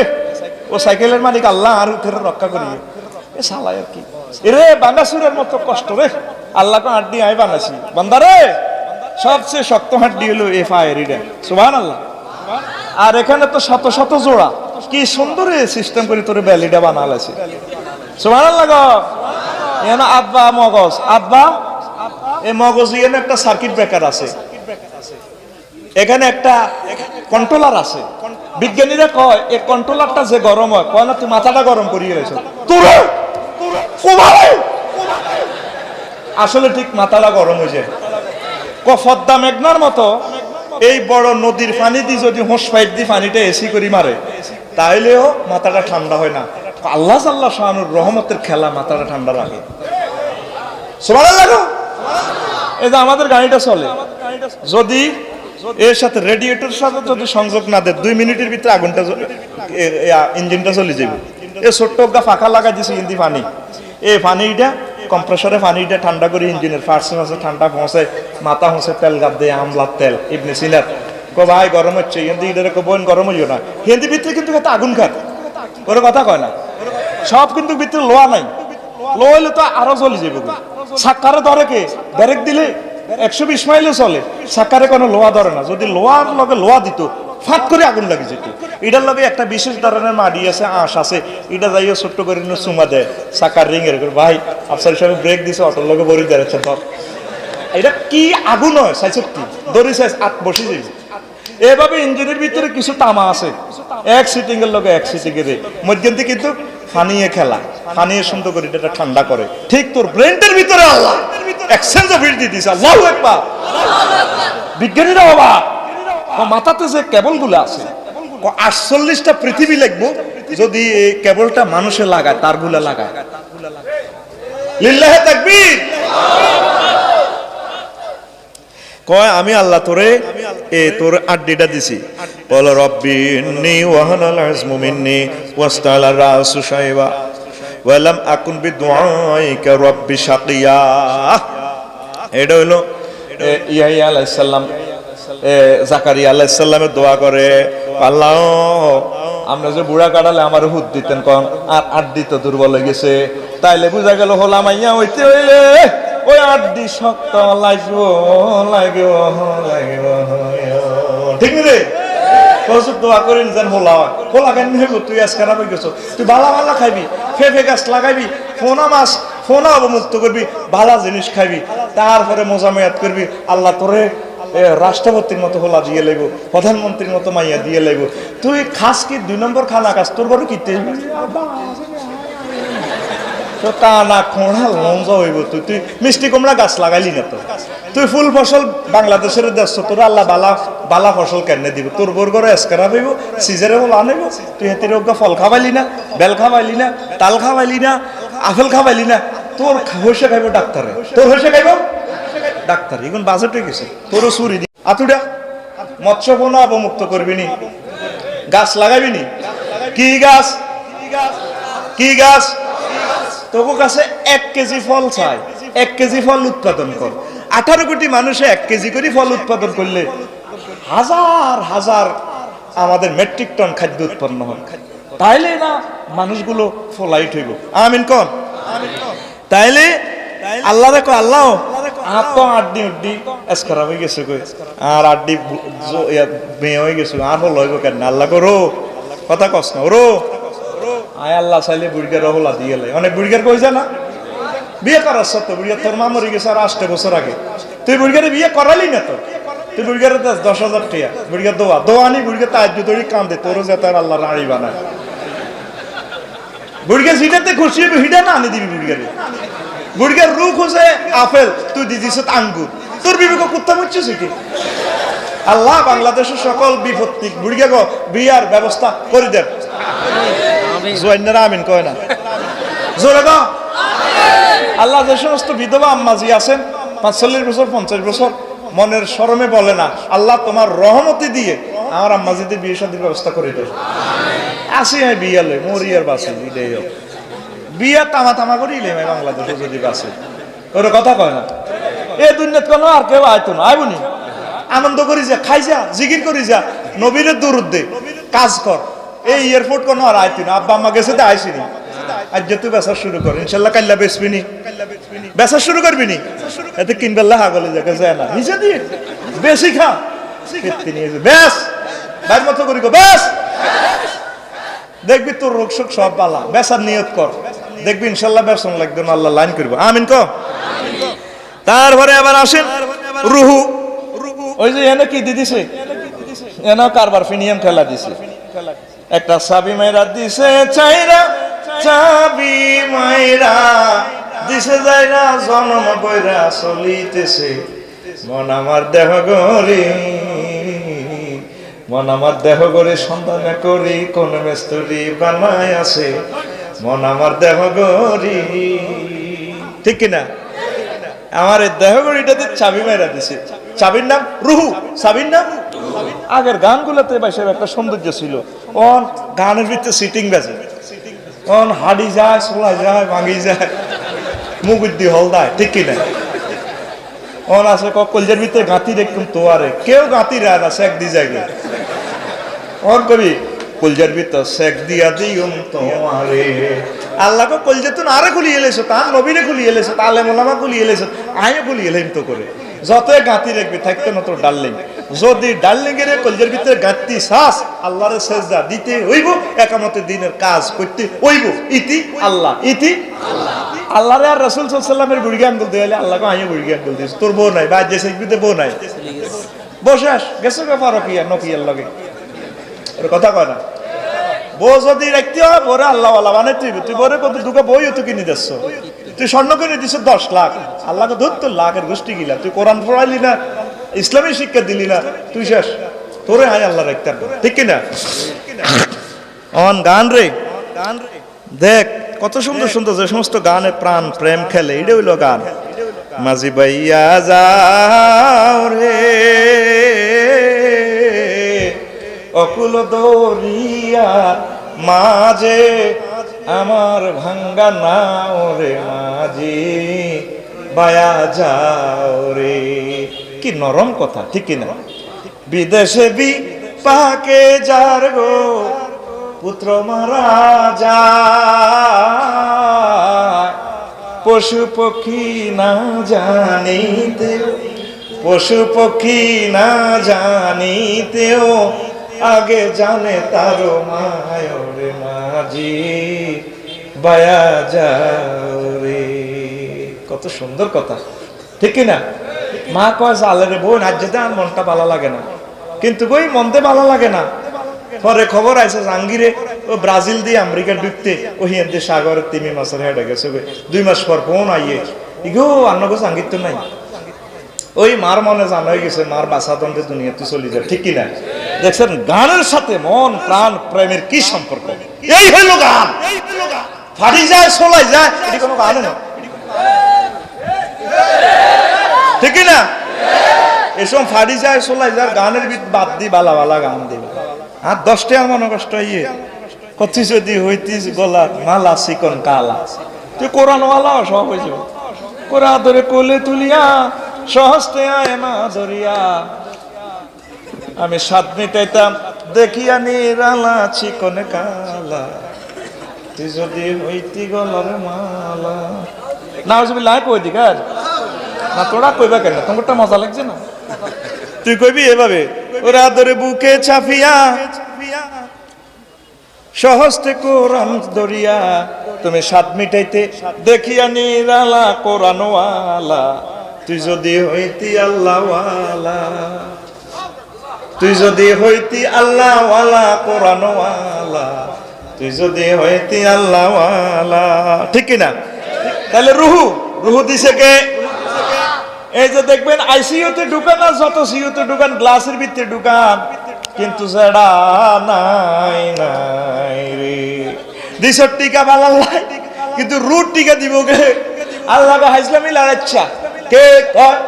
ও সাইকেলের মালিক আল্লাহ আর উঠে রক্ষা করিয়ে এ সালাই আর কি এরে বাঙ্গাসুরের মতো কষ্ট রে আল্লাহকে হাড্ডি আয় বানাসি বান্দারে সবচেয়ে শক্ত হাড্ডি হলো এ ফায়ার এটা সুবহানাল্লাহ আর এখানে তো শত শত জোড়া কি সুন্দর সিস্টেম করে তোর ব্যালিটা বানালাছে সুবহানাল্লাহ গো এখানে আব্বা মগজ আব্বা এই মগজ এখানে একটা সার্কিট ব্রেকার আছে এখানে একটা কন্ট্রোলার আছে বিজ্ঞানীরা কয় এই কন্ট্রোলারটা যে গরম হয় কয় না তুই মাথাটা গরম করিয়ে রেখেছ তোরে আসলে ঠিক মাথাটা গরম হয়ে যায় ফদ্দা মেঘনার মতো এই বড় নদীর পানি দিয়ে যদি হোস পাইপ দিয়ে পানিটা এসি করি মারে তাইলেও মাথাটা ঠান্ডা হয় না আল্লাহ আল্লাহ শাহানুর রহমতের খেলা মাথাটা ঠান্ডা রাখে সুবহানাল্লাহ এই যে আমাদের গাড়িটা চলে যদি এর সাথে রেডিয়েটরের সাথে যদি সংযোগ না দেয় 2 মিনিটের ভিতরে আগুনটা ইঞ্জিনটা চলে যাবে এই ছোট্ট গা ফাঁকা লাগাই দিছে ইঞ্জিন পানি এই পানিটা কম্প্রেসরে পানিটা ঠান্ডা করে ইঞ্জিনের ফার্স্ট মাসে ঠান্ডা পৌঁছে মাথা পৌঁছে তেল গাদ দিয়ে আমলার তেল ইবনে সিনার কো ভাই গরম হচ্ছে হিন্দি ইডারে কো বোন গরম হইও না হিন্দি ভিতরে কিন্তু একটা আগুন খাত ওর কথা কয় না সব কিন্তু ভিতরে লোহা নাই লোহা হইলে তো আরো জ্বলে যাবে সাক্কারে ধরে কে ডাইরেক্ট দিলে 120 মাইলে চলে সাক্কারে কোনো লোহা ধরে না যদি লোহার লগে লোহা দিত ফাট করে আগুন লাগে যেত এটার লগে একটা বিশেষ ধরনের মাড়ি আছে আঁশ আছে এটা যাইও ছোট্ট করে চুমা দেয় সাকার রিং এর ভাই আফসার সাহেব ব্রেক দিছে অটোর লগে বড়ি দাঁড়াচ্ছে ধর এটা কি আগুন হয় 66 দড়ি সাইজ 8 বসে যাবে এভাবে ইঞ্জিনের ভিতরে কিছু তামা আছে এক সিটিং এর লগে এক সিটিং এর মধ্যে কিন্তু ফানিয়ে খেলা ফানিয়ে সুন্দর করে এটা ঠান্ডা করে ঠিক তোর ব্রেনটার ভিতরে আল্লাহ এক্সচেঞ্জ অফ হিট দিছে আল্লাহু আকবার বিজ্ঞানীরা অবাক মাথাতে যে কেবলগুলো আছে 48টা পৃথিবী লাগবো যদি এই কেবলটা মানুষে লাগায় তারগুলা লাগায় লিল্লাহি তাকবীর কয় আমি আল্লাহ তোরে তোর আড্ডিটা দিছি বল রব্বি ইন্নী ওয়াহানাল আজমু মিন্নি ওয়াস্তালা রাসু শাইবা ওয়ালাম আকুন বিদুআইকা রব্বি শাকিয়া এটা হলো ইয়াহইয়া আলাইহিস সালাম জাকারিয়া আলাইহিস সালামের দোয়া করে আল্লাহ আমরা যে বুড়া কাটালে আমার হুদ দিতেন কোন আর আড্ডি তো দুর্বল হয়ে গেছে তাইলে বুঝা গেল হলা মাইয়া হইতে হইলে ওই আড্ডি শক্ত লাগবো ঠিক রে কসুর দোয়া করেন যেন হোলা হয় হোলা কেন হইব তুই আজ খারাপ হয়ে গেছো তুই বালা বালা খাইবি ফেফে গাছ লাগাইবি ফোনা মাছ ফোনা অবমুক্ত করবি বালা জিনিস খাইবি তারপরে মোজামেয়াত করবি আল্লাহ তোরে রাষ্ট্রপতির মতো হোলা দিয়ে লাইব প্রধানমন্ত্রীর মতো মাইয়া দিয়ে লাইব তুই খাস কি 2 নম্বর খানা খাস তোর ঘরে কিনতে তো তা না খোঁড়া লঞ্জা হইব তুই তুই মিষ্টি কুমড়া গাছ লাগাইলি না তো তুই ফুল ফসল বাংলাদেশের দেশ তোর আল্লাহ বালা বালা ফসল কেন দিব তোর বোর ঘরে এসকারা হইব সিজারে বল আনিব তুই হেতির ফল খাবাইলি না বেল খাবাইলি না তাল খাবাইলি না আপেল খাবাইলি না তোর হইসে খাইব ডাক্তারে তোর হইসে খাইব ডাক্তার এখন বাজেট হয়ে গেছে তোরও চুরি দি আতুডা মৎস্য বন অবমুক্ত করবি নি গাছ লাগাবি নি কি গাছ কি গাছ তোর কাছে 1 কেজি ফল চাই 1 কেজি ফল উৎপাদন কর 18 কোটি মানুষে 1 কেজি করে ফল উৎপাদন করলে হাজার হাজার আমাদের মেট্রিক টন খাদ্য উৎপন্ন হয় তাইলে না মানুষগুলো ফলাইট হইব আমিন কোন তাইলে আল্লাহ দেখো আল্লাহ আপ আড্ডি উড্ডি এসকারা হয়ে গেছে কই আর আড্ডি মেয়ে হয়ে গেছে আর হল হইব কেন আল্লাহ করো কথা কস না ওরো আয় আল্লাহ চাইলে বুড়িগার হলা দিয়ে লাই অনেক বুড়িগার কই না বিয়ে করার সত্য বুড়িয়া তোর মা মরে গেছে আর 8 বছর আগে তুই বুড়িগারে বিয়ে করালি না তো তুই বুড়িগারে 10,000 টাকা বুড়িগার দোয়া আনি বুড়িগা তাজ্জু দড়ি কান্দে তোরও যেতে আর আল্লাহ রাড়ি বানায় বুড়িগা সিটাতে খুশি হবে হিডা না আনি দিবি বুড়িগারে বুড়িগার রু খুঁজে আপেল তুই দিদিস আঙ্গুর তোর বিবেক কুত্তা মুচ্ছিস কি আল্লাহ বাংলাদেশের সকল বিপত্তি বুড়িগা গো বিয়ার ব্যবস্থা করে দেন জোয়াইনারা আমিন কয় না জোরে গো আল্লাহ যে সমস্ত বিধবা আম্মাজি আছেন 45 বছর 50 বছর মনের শরমে বলে না আল্লাহ তোমার রহমতি দিয়ে আমার আম্মাজিদের বিয়ে শাদীর ব্যবস্থা করে দেয় আসি আমি বিয়ে লই মরিয়ার বাসে বিয়া তামা করিলে বাংলাদেশে যদি বাসে ওর কথা কয় না এ দুনিয়াত কোনো আর কেউ আইতো না আইবনি আনন্দ করি যা খাই যা জিকির করি যা নবীরের দুরুদ দে কাজ কর এই এয়ারপোর্ট কোনো আর আইতো না আব্বা আম্মা গেছে তো আইসিনি আজ তুই বেচা শুরু কর ইনশাল্লাহ কাল্লা বেচবিনি বেচা শুরু করবি নি এতে কিনবেলা হাগলে জায়গা যায় না নিচে দিয়ে বেশি খা বেশ বাইর মতো করি গো বেশ দেখবি তোর রোগ শোক সব বালা বেচার নিয়ত কর দেখবি ইনশাল্লাহ বেসন লাগবে না আল্লাহ লাইন করবো আমিন কো তারপরে আবার আসেন রুহু ওই যে এনে কি দিদিছে এনে কারবার ফিনিয়াম খেলা দিছে একটা চাবি মাইরা দিছে চাইরা চাবি মাইরা দিছে যাইরা জনম বইরা চলিতেছে মন আমার দেহ গরি মন আমার দেহ গরি সন্ধান করি কোন মেস্তরি বানায় আছে মন আমার দেহ গরি ঠিক কিনা আমার এই দেহ গরিটাতে চাবি মাইরা দিছে চাবির নাম রুহু চাবির নাম আগের গানগুলোতে বাইসের একটা সৌন্দর্য ছিল অন গানের ভিতরে সিটিং বাজে অন হাড়ি যায় সোলা যায় ভাঙি যায় মুগুদ্দি হল দেয় ঠিক কিনা অন আছে কলজের ভিতরে গাঁতি দেখুন তো আরে কেউ গাঁতি রায় না শেখ দি যায় অন কবি কলজের ভিতর শেখ দিয়া দিউম তোমারে আল্লাহ কো কলজে তো আরে খুলি এলেছো তার নবীরে খুলি এলেছো তালে মোলামা খুলি এলেছো আয়ও খুলি এলেন তো করে যতই গাঁতি রাখবি থাকতে না তোর ডার্লিং যদি ডার্লিং এর কলজের ভিতরে গাঁতি শ্বাস আল্লাহরে সেজদা দিতে হইব একামতের দিনের কাজ করতে হইব ইতি আল্লাহ ইতি আল্লাহরে আর রাসূল সাল্লাল্লাহু আলাইহি ওয়াসাল্লামের বুড়ি গান বলতে হলে আল্লাহকে আইও বুড়ি গান বলতিস তোর বউ নাই বা যে শিখবিতে বউ নাই বসাস গেছে ব্যাপার কি আর নকিয়ার লাগে ওর কথা কয় না বউ যদি রাখতে হয় বরে আল্লাহ ওয়ালা বানাইতে হইব তুই বরে কত দুকা বই তো কিনে দিচ্ছ তুই স্বর্ণ কিনে দিছ 10 লাখ আল্লাহকে ধর তোর লাখের গোষ্ঠী গিলা তুই কোরআন পড়াইলি না ইসলামী শিক্ষা দিলি না তুই শেষ তোরে আয় আল্লাহ রাখতে ঠিক কিনা অন গান রে দেখ কত সুন্দর সুন্দর যে সমস্ত গানে প্রাণ প্রেম খেলে এটা হইল গান মাঝি ভাইয়া যাও রে অকুল দরিয়া মাঝে আমার ভাঙ্গা নাও রে মাঝি বায়া যাও রে কি নরম কথা ঠিক কিনা বিদেশে বি পাকে যার গো পুত্র মারা যায় পশু পক্ষী না জানিতে পশু পক্ষী না জানিতেও আগে জানে তার মায়রে মাঝি বায়া যাও রে কত সুন্দর কথা ঠিক না মা কয় জালে রে বোন আজ যেতে মনটা ভালো লাগে না কিন্তু বই মনতে ভালো লাগে না পরে খবর আইছে জাঙ্গিরে ও ব্রাজিল দিয়ে আমেরিকা ঢুকতে ও হিন্দে সাগরের তিমি মাছের হেঁটে গেছে 2 মাস পর ফোন আইয়ে ইগো আন্নগো সাঙ্গীত তো নাই ওই মার মনে জানা হয়ে গেছে মার বাসাতন্তে দুনিয়াতে চলে যায় ঠিক কিনা দেখছেন গানের সাথে মন প্রাণ প্রেমের কি সম্পর্ক এই হইল গান ফাটি যায় সোলাই যায় এটি কোনো গান না ঠিক না এসব ফাটি যায় সোলাই যায় গানের বাদ দি বালা বালা গান দিবে আর 10 টাকা মনে কষ্ট ইয়ে কচ্ছি যদি হইতিস গলা মালা চিকন কালা তুই কোরআনওয়ালা সব হয়ে যাবে কোরআ ধরে কোলে তুলিয়া সহস্তে আয় মা ধরিয়া আমি 7 মিটাইতাম দেখিয়া নিরালা চিকন কালা তুই যদি হইতি গলার মালা না হইবি লাই কই দিকার না তোরা কইবা কেন তোমারটা মজা লাগছে না তুই কইবি এভাবে ওরা ধরে বুকে চাপিয়া সহস্তে কোরআন ধরিয়া তুমি 7 মিটাইতে দেখিয়া নিরালা কোরআনওয়ালা তুই যদি হইতি আল্লাহওয়ালা তুই যদি হইতি আল্লাহওয়ালা কোরআনওয়ালা তুই যদি হইতি আল্লাহওয়ালা ঠিক কি না তাহলে রুহু দিছে কে এই যে দেখবেন আইসিইউতে ঢুকান আর যত সিইউতে ঢুকান গ্লাসের ভিতরে ঢুকান কিন্তু সেটা নাই নাই রে দিশর টিকা বালাল্লাই কিন্তু রুট টিকা দিব কে আল্লাহ হাইসলামি লড়াচ্ছা কে কয়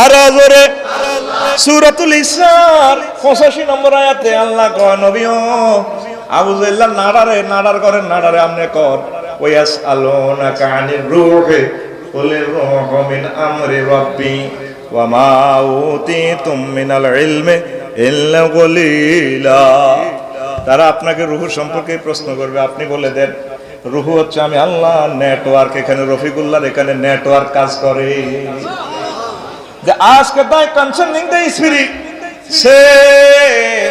আর জোরে সূরাতুল ইসরার 85 নম্বর আয়াতে আল্লাহ কয় নবীও আবু জাহল নাড়ার করেন নাড়ারে আমনে কর ওয়াস আলোনা কানির রূহে কুলির রূহু মিন আমরি রাব্বি ওয়া মা উতিতুম মিনাল ইলমি ইল্লা কলিলা তারা আপনাকে রূহ সম্পর্কে প্রশ্ন করবে আপনি বলে দেন রূহ হচ্ছে আমি আল্লাহ নেটওয়ার্ক এখানে রফিকুল্লাহর এখানে নেটওয়ার্ক কাজ করে The ask thy concerning the spirit, say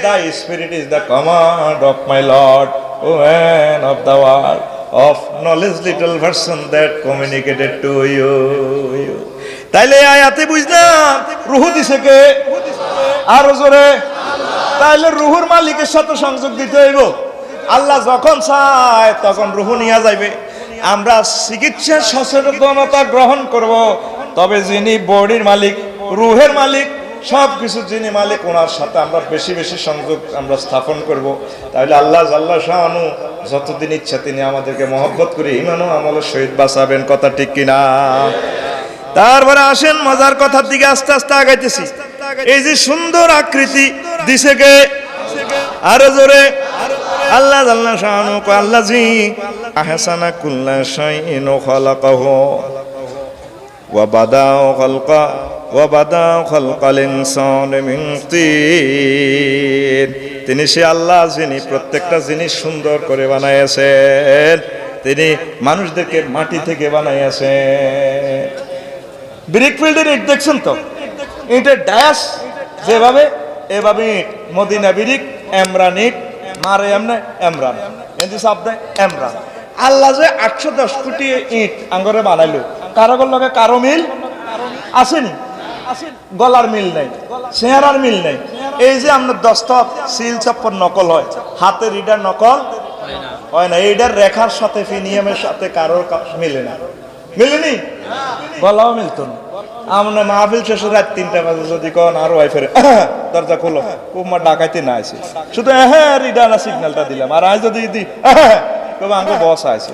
thy spirit is the command of my Lord, O man of the world, of knowledge little version that communicated to you. তাইলে আয়াতে বুঝলাম রূহ দিছে কে আর জোরে তাইলে রূহুর মালিকের সাথে সংযোগ দিতে হইব আল্লাহ যখন চায় তখন রূহ নিয়ে যাইবে আমরা চিকিৎসা সচেতনতা গ্রহণ করব তবে যিনি বডির মালিক রূহের মালিক সবকিছু যিনি মালিক ওনার সাথে আমরা বেশি বেশি সংযোগ আমরা স্থাপন করব তাহলে আল্লাহ জাল্লা শাআনু যতদিন ইচ্ছা তিনি আমাদেরকে মহব্বত করে ঈমান ও আমলের সহিত বাঁচাবেন কথা ঠিক কিনা তারপরে আসেন মজার কথার দিকে আস্তে আস্তে আগাইতেছি এই যে সুন্দর আকৃতি দিছে কে আর জোরে আল্লাহ জাল্লা শাআনু কো আল্লাজি আহসানা কুল্লা শাইইন খালাকাহু ওয়া বাদাউ খালকাল ইনসানি মিন তিন তিনি সে আল্লাহ যিনি প্রত্যেকটা জিনিস সুন্দর করে বানাইয়াছেন তিনি মানুষদেরকে মাটি থেকে বানাইয়াছেন ব্রিকফিল্ডের ইট দেখছেন তো ইটের ডায়াস যেভাবে এভাবে ইট মদিনা ব্রিক এমরান ইট মারে এমনে এমরান এন্দি শব্দে এমরান আল্লাহ যে 810 কোটি ইট আঙ্গরে বানাইলো কারো লগে কারো মিল আসেনি গলার মিল নাই চেহারার মিল নাই এই যে আমরা দস্তক সিল চাপ্পর নকল হয় হাতের ইটার নকল হয় না এইটার রেখার সাথে ফিনিয়ামের সাথে কারোর মিলে না মিলেনি গলাও মিলতো না আমরা মাহফিল শেষে রাত 3টা বাজে যদি কোন আর ওয়াইফের দরজা খোলো কুমার ডাকাইতে না আসে শুধু হ্যাঁ রিডার সিগন্যালটা দিলাম আর আজ যদি দি তবে আমাকে বস আছে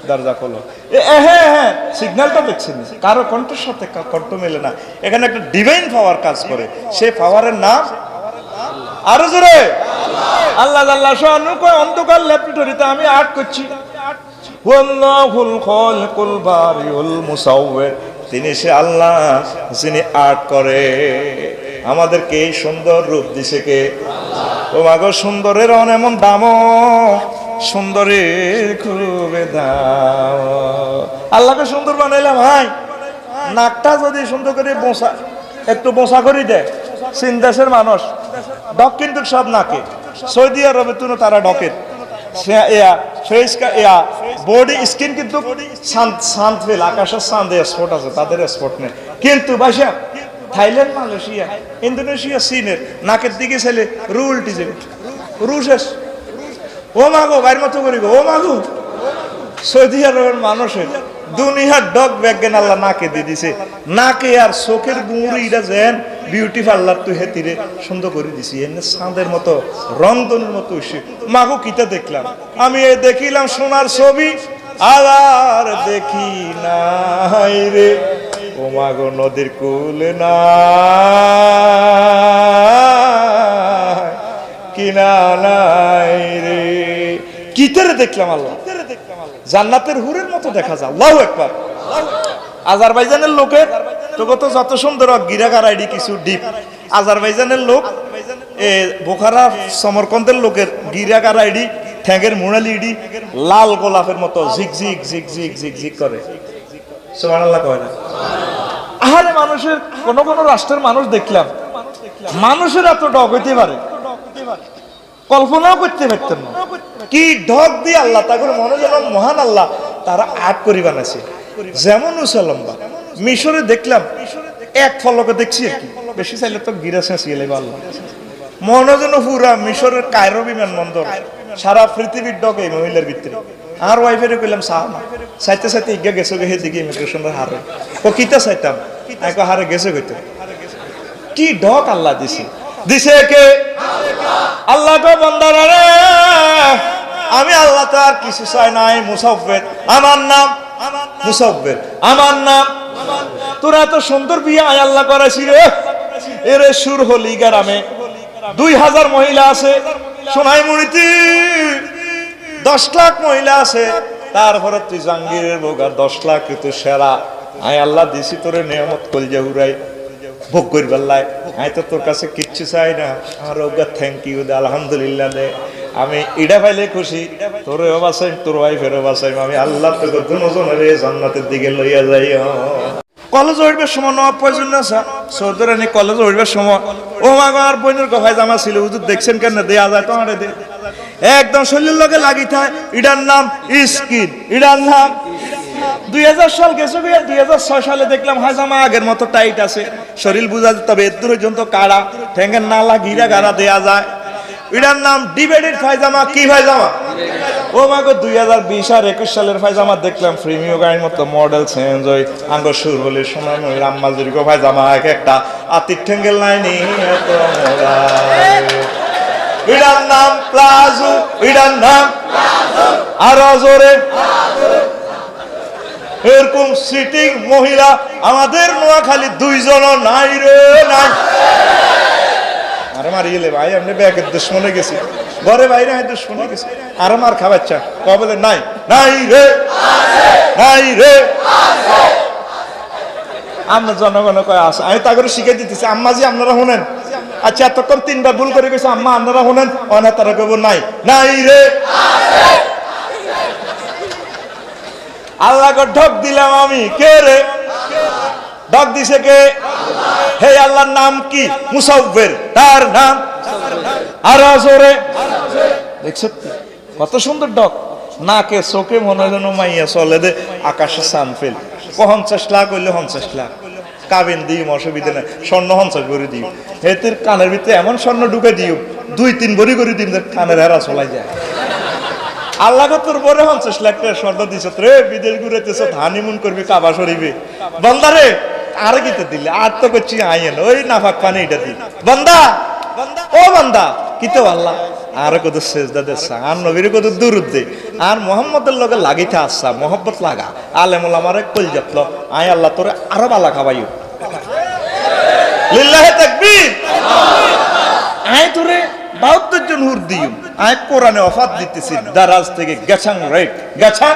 দরজা খোলো হ্যাঁ সিগন্যালটা দেখছেন কারো কণ্ঠের সাথে কণ্ঠ মেলে না এখানে একটা ডিভাইন পাওয়ার কাজ করে সেই পাওয়ারের নাম আরো জোরে আল্লাহ আল্লাহ শানু কয় অন্ধকার ল্যাবরেটরিতে আমি আর্ট করছি ওয়াল্লাহুল খালিকুল বারিউল মুসাওয়ির তিনি সে আল্লাহ যিনি আর্ট করে আমাদেরকে এই সুন্দর রূপ দিছে কে ও মাগো সুন্দরের এমন দামও সুন্দরের খুব দাম আল্লাহকে সুন্দর বানাইলাম ভাই নাকটা যদি সুন্দর করে বোসা একটু বোসা করে দেয় চীন দেশের মানুষ ডক কিন্তু সব নাকে সৌদি আরবে তুনো তারা ডকের বডি স্কিন কিন্তু শান্ত ফেল আকাশের চাঁদে স্পট আছে তাদের স্পট নেই কিন্তু বাসা থাইল্যান্ড মালয়েশিয়া ইন্দোনেশিয়া চীনের নাকের দিকে ছেলে রুলটি যাবে রুশেষ ও মাগো বাইর মতো করি গো ও মাগো সৌদি আরবের মানুষের দুনিয়ার ডগ ব্যাগেন আল্লাহ নাকে দিয়ে দিছে নাকে আর চোখের গুঁড়ি এটা যেন বিউটি পার্লার তুই হেতিরে সুন্দর করে দিছি এনে চাঁদের মতো রংধনুর মতো এসে মাগো কিতা দেখলাম আমি এই দেখিলাম সোনার ছবি আর দেখি নাই রে ও মাগো নদীর কুলে না কিনা নাই রে কিতারে দেখলাম আল্লাহ জান্নাতের হুরের মতো দেখা যায় আল্লাহু আকবার আজারবাইজানের লোকের তোকে তো যত সুন্দর গিরাকার আইডি কিছু ডিপ আজারবাইজানের লোক বোখারা সমরকন্দের লোকের গিরাকার আইডি ঠ্যাঙ্গের মুড়ালি ইডি লাল গোলাপের মতো ঝিকঝিক ঝিকঝিক ঝিকঝিক করে সুবহানাল্লাহ কয় না আরে মানুষের কোন কোন রাষ্ট্রের মানুষ দেখলাম মানুষের এত ডগ হইতে পারে কল্পনাও করতে পারতেন না কি ঢক দিয়ে আল্লাহ তাকে মনে যেন মহান আল্লাহ তারা আট করি বানাইছে যেমন উসালম্বা মিশরে দেখলাম এক ফলকে দেখছি আর কি বেশি চাইলে তো গিরা শেষিয়ে লেবে আল্লাহ মনে যেন পুরা মিশরের কায়রো বিমানবন্দর সারা পৃথিবীর ডগ এই মহিলার ভিতরে আর ওয়াইফের কইলাম চাও না চাইতে চাইতে ইগা গেছে গে দিকে ইমিগ্রেশনের হারে ও কিতা চাইতাম এক হারে গেছে কইতে কি ঢক আল্লাহ দিছে দিছে কে আল্লাহ গো বান্দারা রে আমি আল্লাহ তো আর কিছু চাই নাই মুসাফির আমার নাম মুসাফির আমার নাম তোরা এত সুন্দর বিয়ে আয় আল্লাহ করেছি রে এরে সুর হলি গ্রামে 2000 মহিলা আছে সোনাই মুড়িতে 10 লাখ মহিলা আছে তারপরে তুই জাঙ্গিরের বোগার 10 লাখ তুই সেরা আয় আল্লাহ দিছি তোরে নিয়ামত কলজা উড়াই ভোগ করবার লাই আমি তো তোর কাছে কিচ্ছু চাই না আর ওগা থ্যাংক ইউ দে আলহামদুলিল্লাহ দে আমি ইডা পাইলে খুশি তোরেও বাঁচাই তোর ওয়াইফেরও বাঁচাই আমি আল্লাহ তোকে দুজনের জান্নাতের দিকে লইয়া যাই কলেজ উঠবার সময় নবাব প্রয়োজন আছে সৌদরানি কলেজ উঠবার সময় ও মা আমার বোনের গফায় জামা ছিল হুজুর দেখছেন কেন দেয়া যায় তোমার দে একদম শরীরের লগে লাগি থাকে ইডার নাম স্কিন ইডার নাম 2000 সাল গেছে 2006 সালে দেখলাম হাজামা আগের মতো টাইট আছে শরীর বুঝা যায় তবে এত পর্যন্ত কাড়া ঠ্যাঙ্গের নালা গিরা গাড়া দেয়া যায় এটার নাম ডিভাইডেড পায়জামা কি পায়জামা ও মাগো 2020 আর 21 সালের পায়জামা দেখলাম প্রিমিয়াম গাড়ির মতো মডেল চেঞ্জ হই আঙ্গ সুর হলে সোনার মহিলা আম্মাজির গো পায়জামা এক একটা আতির ঠ্যাঙ্গের লাইনি এত মোরা এটার নাম প্লাজো এটার নাম প্লাজো আর জোরে এরকম সিটিং মহিলা আমাদের নোয়াখালী 2 জন নাই রে নাই আরে মারিয়ে লে ভাই আপনি ব্যাগের দুশ্মনে গেছি ঘরে বাইরে হয় দুশ্মনে গেছি আর মার খাবাচ্ছা কবে নাই নাই রে নাই রে আমরা জনগণ কয় আছে আমি তা করে শিখে দিতেছি আম্মাজি আপনারা শুনেন আচ্ছা এতক্ষণ 3বার ভুল করে গেছে আম্মা আপনারা শুনেন অনেক তারা কব নাই নাই রে আল্লাহকে ঢক দিলাম আমি কে রে ঢক দিছে কে হে আল্লাহর নাম কি মুসাফির তার নাম আর জোরে দেখছো কত সুন্দর ঢক নাকে চোখে মনে যেন মাইয়া চলে দে আকাশে সান ফেল 50 লাখ হইলে 50 লাখ কাবিন দিম অসুবিধা নাই স্বর্ণ 50 ভরি দিও হেতের কানের ভিতরে এমন স্বর্ণ ঢুকে দিও 2-3 ভরি করে দিন কানের হেরা চলাই যায় আল্লাহ তোর পরে 50 লাখ টাকা স্বর্ণ দিছ রে বিদেশ ঘুরেতেছ হানিমুন করবি কাবা শরীফে বান্দারে আর কিতে দিলে আর তো করছি আইন ওই নাফাক পানি এটা দি বান্দা ও বান্দা কিতে আল্লাহ আর কত সেজদা দেছা আর নবীর কত দুরুদ দে আর মুহাম্মদের লগে লাগিতে আসছা মোহব্বত লাগা আলেম ওলামারে কল যাতল আয় আল্লাহ তোরে আরো বালা খাবাইও লিল্লাহি তাকবীর আয় তোরে 72 জন হুর দিও আয় কোরআনে ওয়াফাত দিতেছি দারাজ থেকে গেছাং রাইট গেছাং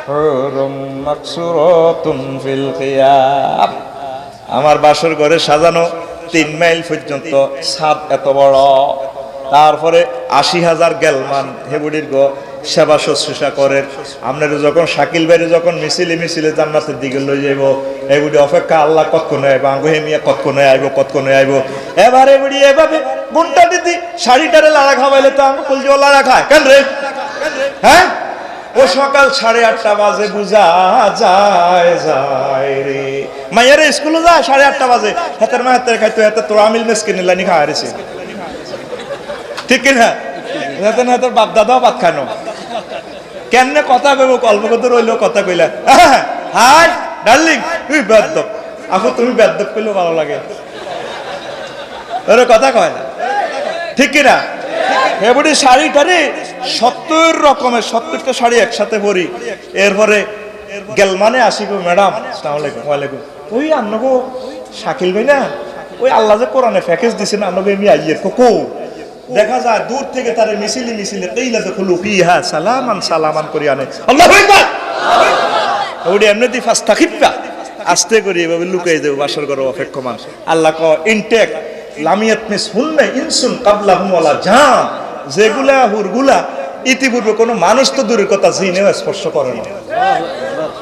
হুরুম মাকসুরাতুন ফিল খিয়াব আমার বাসর ঘরে সাজানো 3 মাইল পর্যন্ত ছাদ এত বড় তারপরে 80,000 গেলমান হেবুডির গো সেবা শুশ্রূষা করেন আপনারা যখন শাকিল ভাইরে যখন মিছিলে জান্নাতের দিকে লই যাইব এগুলি অপেক্ষা আল্লাহ কতক্ষণে আইব আঙ্গো হেমিয়া কতক্ষণে আইব কতক্ষণে আইব এবার এগুলি এভাবে গুনটা দিদি শাড়িটারে লাড়া খাওয়াইলে তো আঙ্গো কলজিও লাড়া খায় কেন রে হ্যাঁ ও সকাল 8:30 বাজে বুঝা যায় রে মাইয়ারে স্কুলে যায় 8:30 বাজে হাতের মা হাতের খাইতো হাতে তোর আমিল মেসকিন লানি খাওয়াইছে ঠিক কিনা? যাতে না তোর বাপ দাদাও ভাত খানো কেন কথা কইব অল্প কত রইলেও কথা কইলা হাই ডার্লিং তুই বেদ্যপ এখন তুমি বেদ্যপ কইলেও ভালো লাগে ওরা কথা কয় না ঠিক কিনা? এবারে শাড়িটারে 70 রকমের 70টা শাড়ি একসাথে পরি এরপরে গেলমানে আসি গো ম্যাডাম আসসালামু আলাইকুম ওয়ালাইকুম ওই আন্নগো শাকিল ভাই না ওই আল্লাহ যে কোরআনে প্যাকেজ দিছেন আন্নগো আমি আইয়ের কোকো দেখা যায় দূর থেকে তারে মিছিলে কইলা দেখো লুকিয়া সালামান সালামান করি আনে আল্লাহু আকবার ওডি এমনিতে ফাস্তাখিফা আস্তে করি এভাবে লুকাই দেব বাসর করো অপেক্ষমান আল্লাহ ক ইনটেক লামিয়াত মিস হুন্না ইনসুন কাবলাহুম ওয়ালা জান যেগুলা হুরগুলা ইতিপূর্বে কোনো মানুষ তো দূরের কথা জিনেও স্পর্শ করে না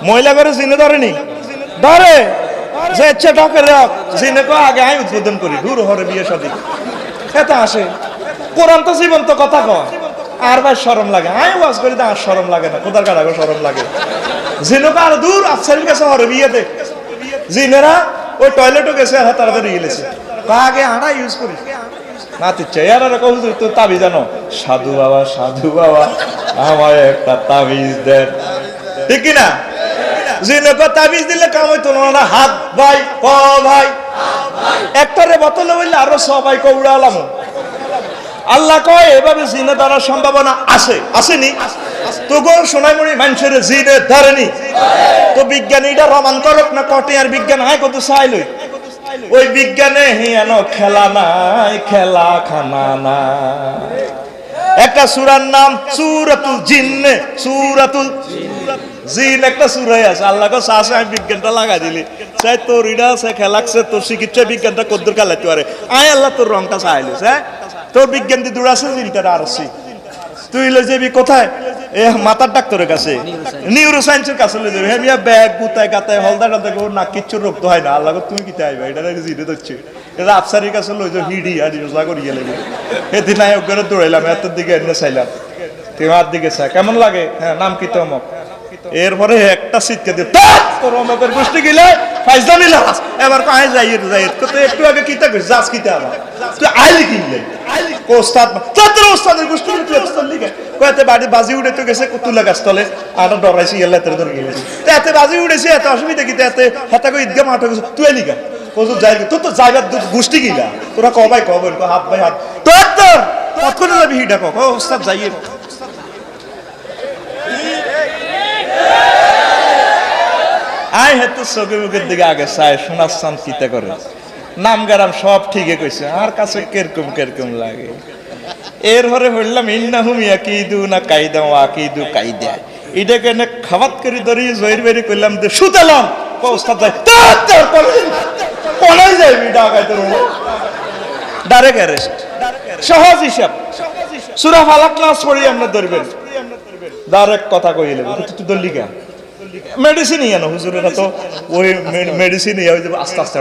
মহিলা করে জিনে ধরেনি ধরে যে ইচ্ছে ঢকে রাখ জিনে কো আগে আমি উদ্বোধন করি দূর হরে বিয়ে শাদী এটা আসে কোরআন তো জীবন্ত কথা কয় আর ভাই শরম লাগে আমি ওয়াজ করি তো আর শরম লাগে না কোদার কাটা শরম লাগে জিনে কো আর দূর আফসারির কাছে হরে বিয়ে দে জিনেরা ওই টয়লেটও গেছে আর তাড়াতাড়ি গেলেছে আগে আড়া ইউজ করি না তুই চেয়ার কহ তো তাবিজ জানো সাধু বাবা আমার একটা তাবিজ দেন ঠিক কিনা? জিনে কো তাবিজ দিলে কাম হইতো না হাত ভাই ক ভাই একটারে বোতলে হইলে আরো সবাই কৌড়ালাম আল্লাহ কয় এভাবে জিনে ধরার সম্ভাবনা আছে আসেনি তো গো সোনাইমুড়ি মানুষের জিনে ধরেনি তো বিজ্ঞানীরা রমান করক না কটে আর বিজ্ঞান হয় কত চাইলই ওই বিজ্ঞানে হিয়ানো খেলা নাই খেলা খানা নাই একটা সূরার নাম সূরাতুল জিন্ন সূরাতুল জিন একটা সূরাই আছে আল্লাহ কো সাসে আমি বিজ্ঞানটা লাগা দিলি চাই তোর ইডা আছে খেলাকছে তোর চিকিৎসা বিজ্ঞানটা কদ্দুর খেলাইতে পারে আয় আল্লাহ তোর রংটা চাইলিস হ্যাঁ তোর বিজ্ঞান দি দূর আছে জিনটা আর আছে তুই লয়ে যাবি কোথায় এ মাথার ডাক্তারের কাছে নিউরোসায়েন্সের কাছে লয়ে যাবি হ্যাঁ মিয়া ব্যাগ গুতায় গাতায় হলদা টাতে গো না কিচ্ছু রোগ তো হয় না আল্লাহ তুমি কি চাইবা এটা জিনে ধরছে এটা আফসারির কাছে লয়ে যাও হিডি আর ইউজা করি গেলে এদিন আয় ওখানে দৌড়াইলাম এত দিকে এনে চাইলাম তোমার দিকে চাই কেমন লাগে হ্যাঁ নাম কি তমক এরপরে একটা সিটকে দিয়ে তোর অমকের গোষ্ঠী গেলে ফাইজদানি লাস এবার কাহে যাই তো একটু আগে কিতা কইছ যাস কিতা আবার তুই আইলি কিনলে ওস্তাদ তোর ওস্তাদের গোষ্ঠী তুই ওস্তাদ লিখে কয়তে বাড়ি বাজি উড়ে তো গেছে কুতুলা গাছতলে আর ডরাইছি এলা তোর ধরে গেছে এতে বাজি উড়েছে এত অসুবিধা কিতা এতে হাতা কই ঈদগাহ মাঠ গেছে তুই লিখা ওজু যাই তোর তো যাইবার গোষ্ঠী কিনা তোরা কবাই কবেন হাত ভাই হাত তোর কতক্ষণ যাবি হিডা ক ওস্তাদ যাইয়ে আই হেতু চোখে মুখের দিকে আগে চাই শোনাচ্ছান কিতা করে নাম গারাম সব ঠিকই কইছে আর কাছে কেরকম লাগে এরপরে হইলাম ইন্নাহুম ইয়াকিদুনা কাইদা ওয়া আকিদু কাইদা এটাকে নে খাবাত করে ধরি জয়ের বেরি কইলাম দে সুতালাম ওস্তাদ যাই তোর কোলাই যাইবি ঢাকায় তোর ডাইরেক্ট অ্যারেস্ট সহজ হিসাব সূরা ফালাক নাস পড়ি আমরা ধরবেন ডাইরেক্ট কথা কইলে তুই তো লিখা মেডিসিন ইয়ানো হুজুরেরা তো ওই মেডিসিন ইয়া হয়ে যাবে আস্তে আস্তে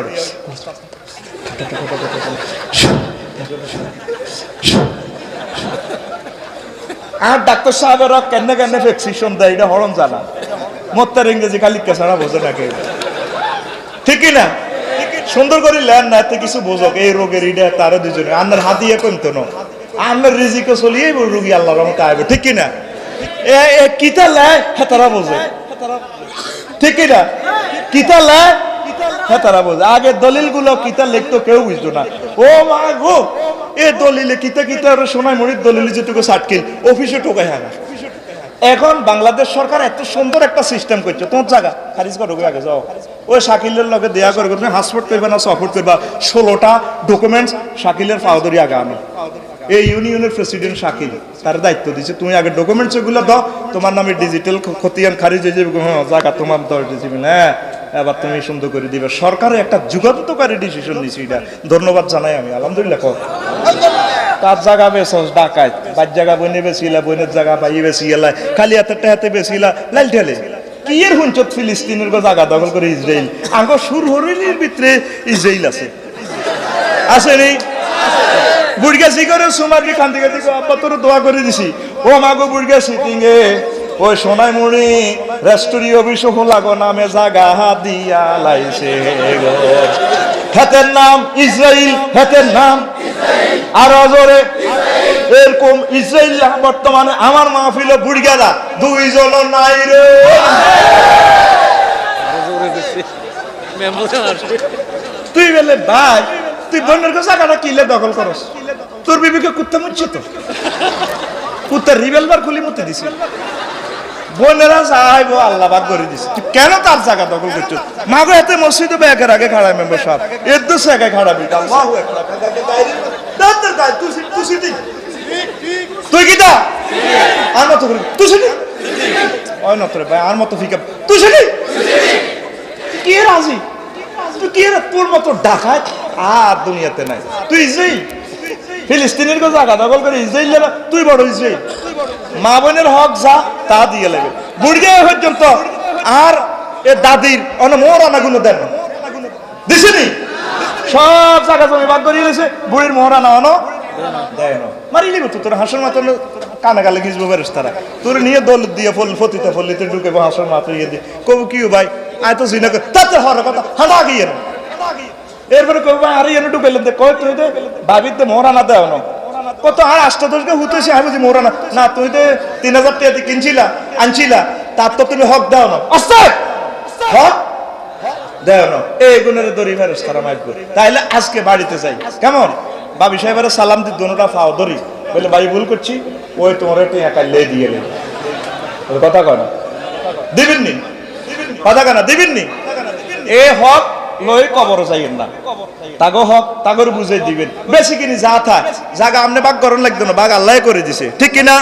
আর ডাক্তার সাহেবেরা কেন প্রেসক্রিপশন দেয় এটা হরণ জানা মোত্তার ইংরেজি খালি কেসারা বোঝে না কেউ ঠিকই না সুন্দর করে লেন না এতে কিছু বোঝক এই রোগের ইডা তারও দুজনে আপনার হাত দিয়ে কমতো না আপনার রিজিকে চলিয়ে রোগী আল্লাহর রহমতে আইবে ঠিক কিনা এ কিতা লেয় হেতারা বোঝে ঠিক কিনা কিতা লেয় হেতারা বোঝে আগে দলিল গুলো কিতা লিখতো কেউ বুঝতো না ও মা গো এ দলিলে কিতা শোনায় মরির দলিলে যেটুকু সাটকিল অফিসে টোকাই হয় না এখন বাংলাদেশ সরকার এত সুন্দর একটা সিস্টেম করছে তোমার জায়গা খারিজ করো আগে যাও ওই শাকিলের লগে দেয়া করবে তুমি হাসপোর্ট করবে না সাপোর্ট করবা 16টা ডকুমেন্টস শাকিলের পাওদরি আগে আনো এই ইউনিয়নের প্রেসিডেন্ট শাকিল তার দায়িত্ব দিচ্ছে তুমি আগে ডকুমেন্টস এগুলো দাও তোমার নামে ডিজিটাল খতিয়ান খারিজ হয়ে যাবে জায়গা তোমার দর দিবে না এবার তুমি সুন্দর করে দিবে সরকারের একটা যুগান্তকারী ডিসিশন নিয়েছে এটা ধন্যবাদ জানাই আমি আলহামদুলিল্লাহ তার জায়গা বেসস ডাকাত বাদ জায়গা বনে বেশিলা বনের জায়গা পাই বেশিলা খালি হাতে বেশিলা লাল ঠেলে কি এর হুঞ্চত ফিলিস্তিনের জায়গা দখল করে ইসরায়েল আগে সুর হরিণের ভিতরে ইসরায়েল আছে নি বুড়গাছি করে সুমারকে কান্দি কান্দি আব্বা তোর দোয়া করে দিছি ও মাগো বুড়গাছি তিঙ্গে ওই সোনাই মুড়ি রেস্টুরি অভিষেক লাগো নামে জাগা দিয়া লাইছে গো হাতের নাম ইসরায়েল হাতের নাম আর জোরে এরকম ইসরায়েল বর্তমানে আমার মাহফিল বুড়ি গেলা দুইজন নাই রে। তুই বলে ভাই তুই বোনের জায়গাটা কিলে দখল করস, তোর বিবিকে কুত্তা মুচ্ছে তো, কুত্তার রিভলভার খুলি মুতে দিছে, বোনেরা চাইবো আল্লাহ বাদ করে দিছে, তুই কেন তার জায়গা দখল করছো? মাগো এতে মসজিদে ব্যাগের আগে খাড়ায় মেম্বার সাহেব, এর তো জায়গায় খাড়াবি। তুই কি দা আর মতো করি তুই শুনি ওই নত রে ভাই আর মতো ফিকা তুই শুনি কি রাজি, তুই কি তোর মতো ডাকাত আর দুনিয়াতে নাই। তুই ইসরাইল ফিলিস্তিনের জায়গা দখল করে ইসরাইল, তুই বড় ইসরাইল। মা বোনের হক যা তা দিয়ে লাগবে বুড়িয়া পর্যন্ত। আর এ দাদির মোর আনাগুলো দেন দিছিনি, সব জায়গা জমি ভাগ করিয়ে গেছে, বুড়ির মোহরানা অন দেয় না, মারি লিব তো তোর হাঁসের মাথা কানে গালে গিজবো বেরেস তারা, তোর নিয়ে দল দিয়ে ফতিতে ফলিতে ঢুকে হাঁসের মাথা ইয়ে দিয়ে কবু কি ভাই আয় তো জিনা তাতে হওয়ার কথা হাঁটা গিয়ে না। এরপরে কবু ভাই আর ইয়ে ঢুকাইলেন কয় তুই তো ভাবিতে মোহরানা দেয় না কত আর 8-10 হুতেছি আমি বুঝি মোহরানা না, তুই তো 3000 টাকা কিনছিলা আনছিলা, তার তো তুমি হক দাও না, আস্তে হক দেও না, এই গুণের দড়ি ফেরস তারা মাইক করে। তাইলে আজকে বাড়িতে যাই কেমন বাবি সাহেবের সালাম দি দোনোটা পাও ধরি বলে ভাই ভুল করছি, ওই তোমার একটু একা লে দিয়ে কথা কয় না দিবেননি, কথা কেনা দিবেননি, এ হক লই কবর যাইয়েন না, তাগো হক তাগর বুঝে দিবেন। বেশি কিনি যা থাক জায়গা আপনি বাগ করার লাগতো না, বাগ আল্লাহ করে দিছে, ঠিক কিনা?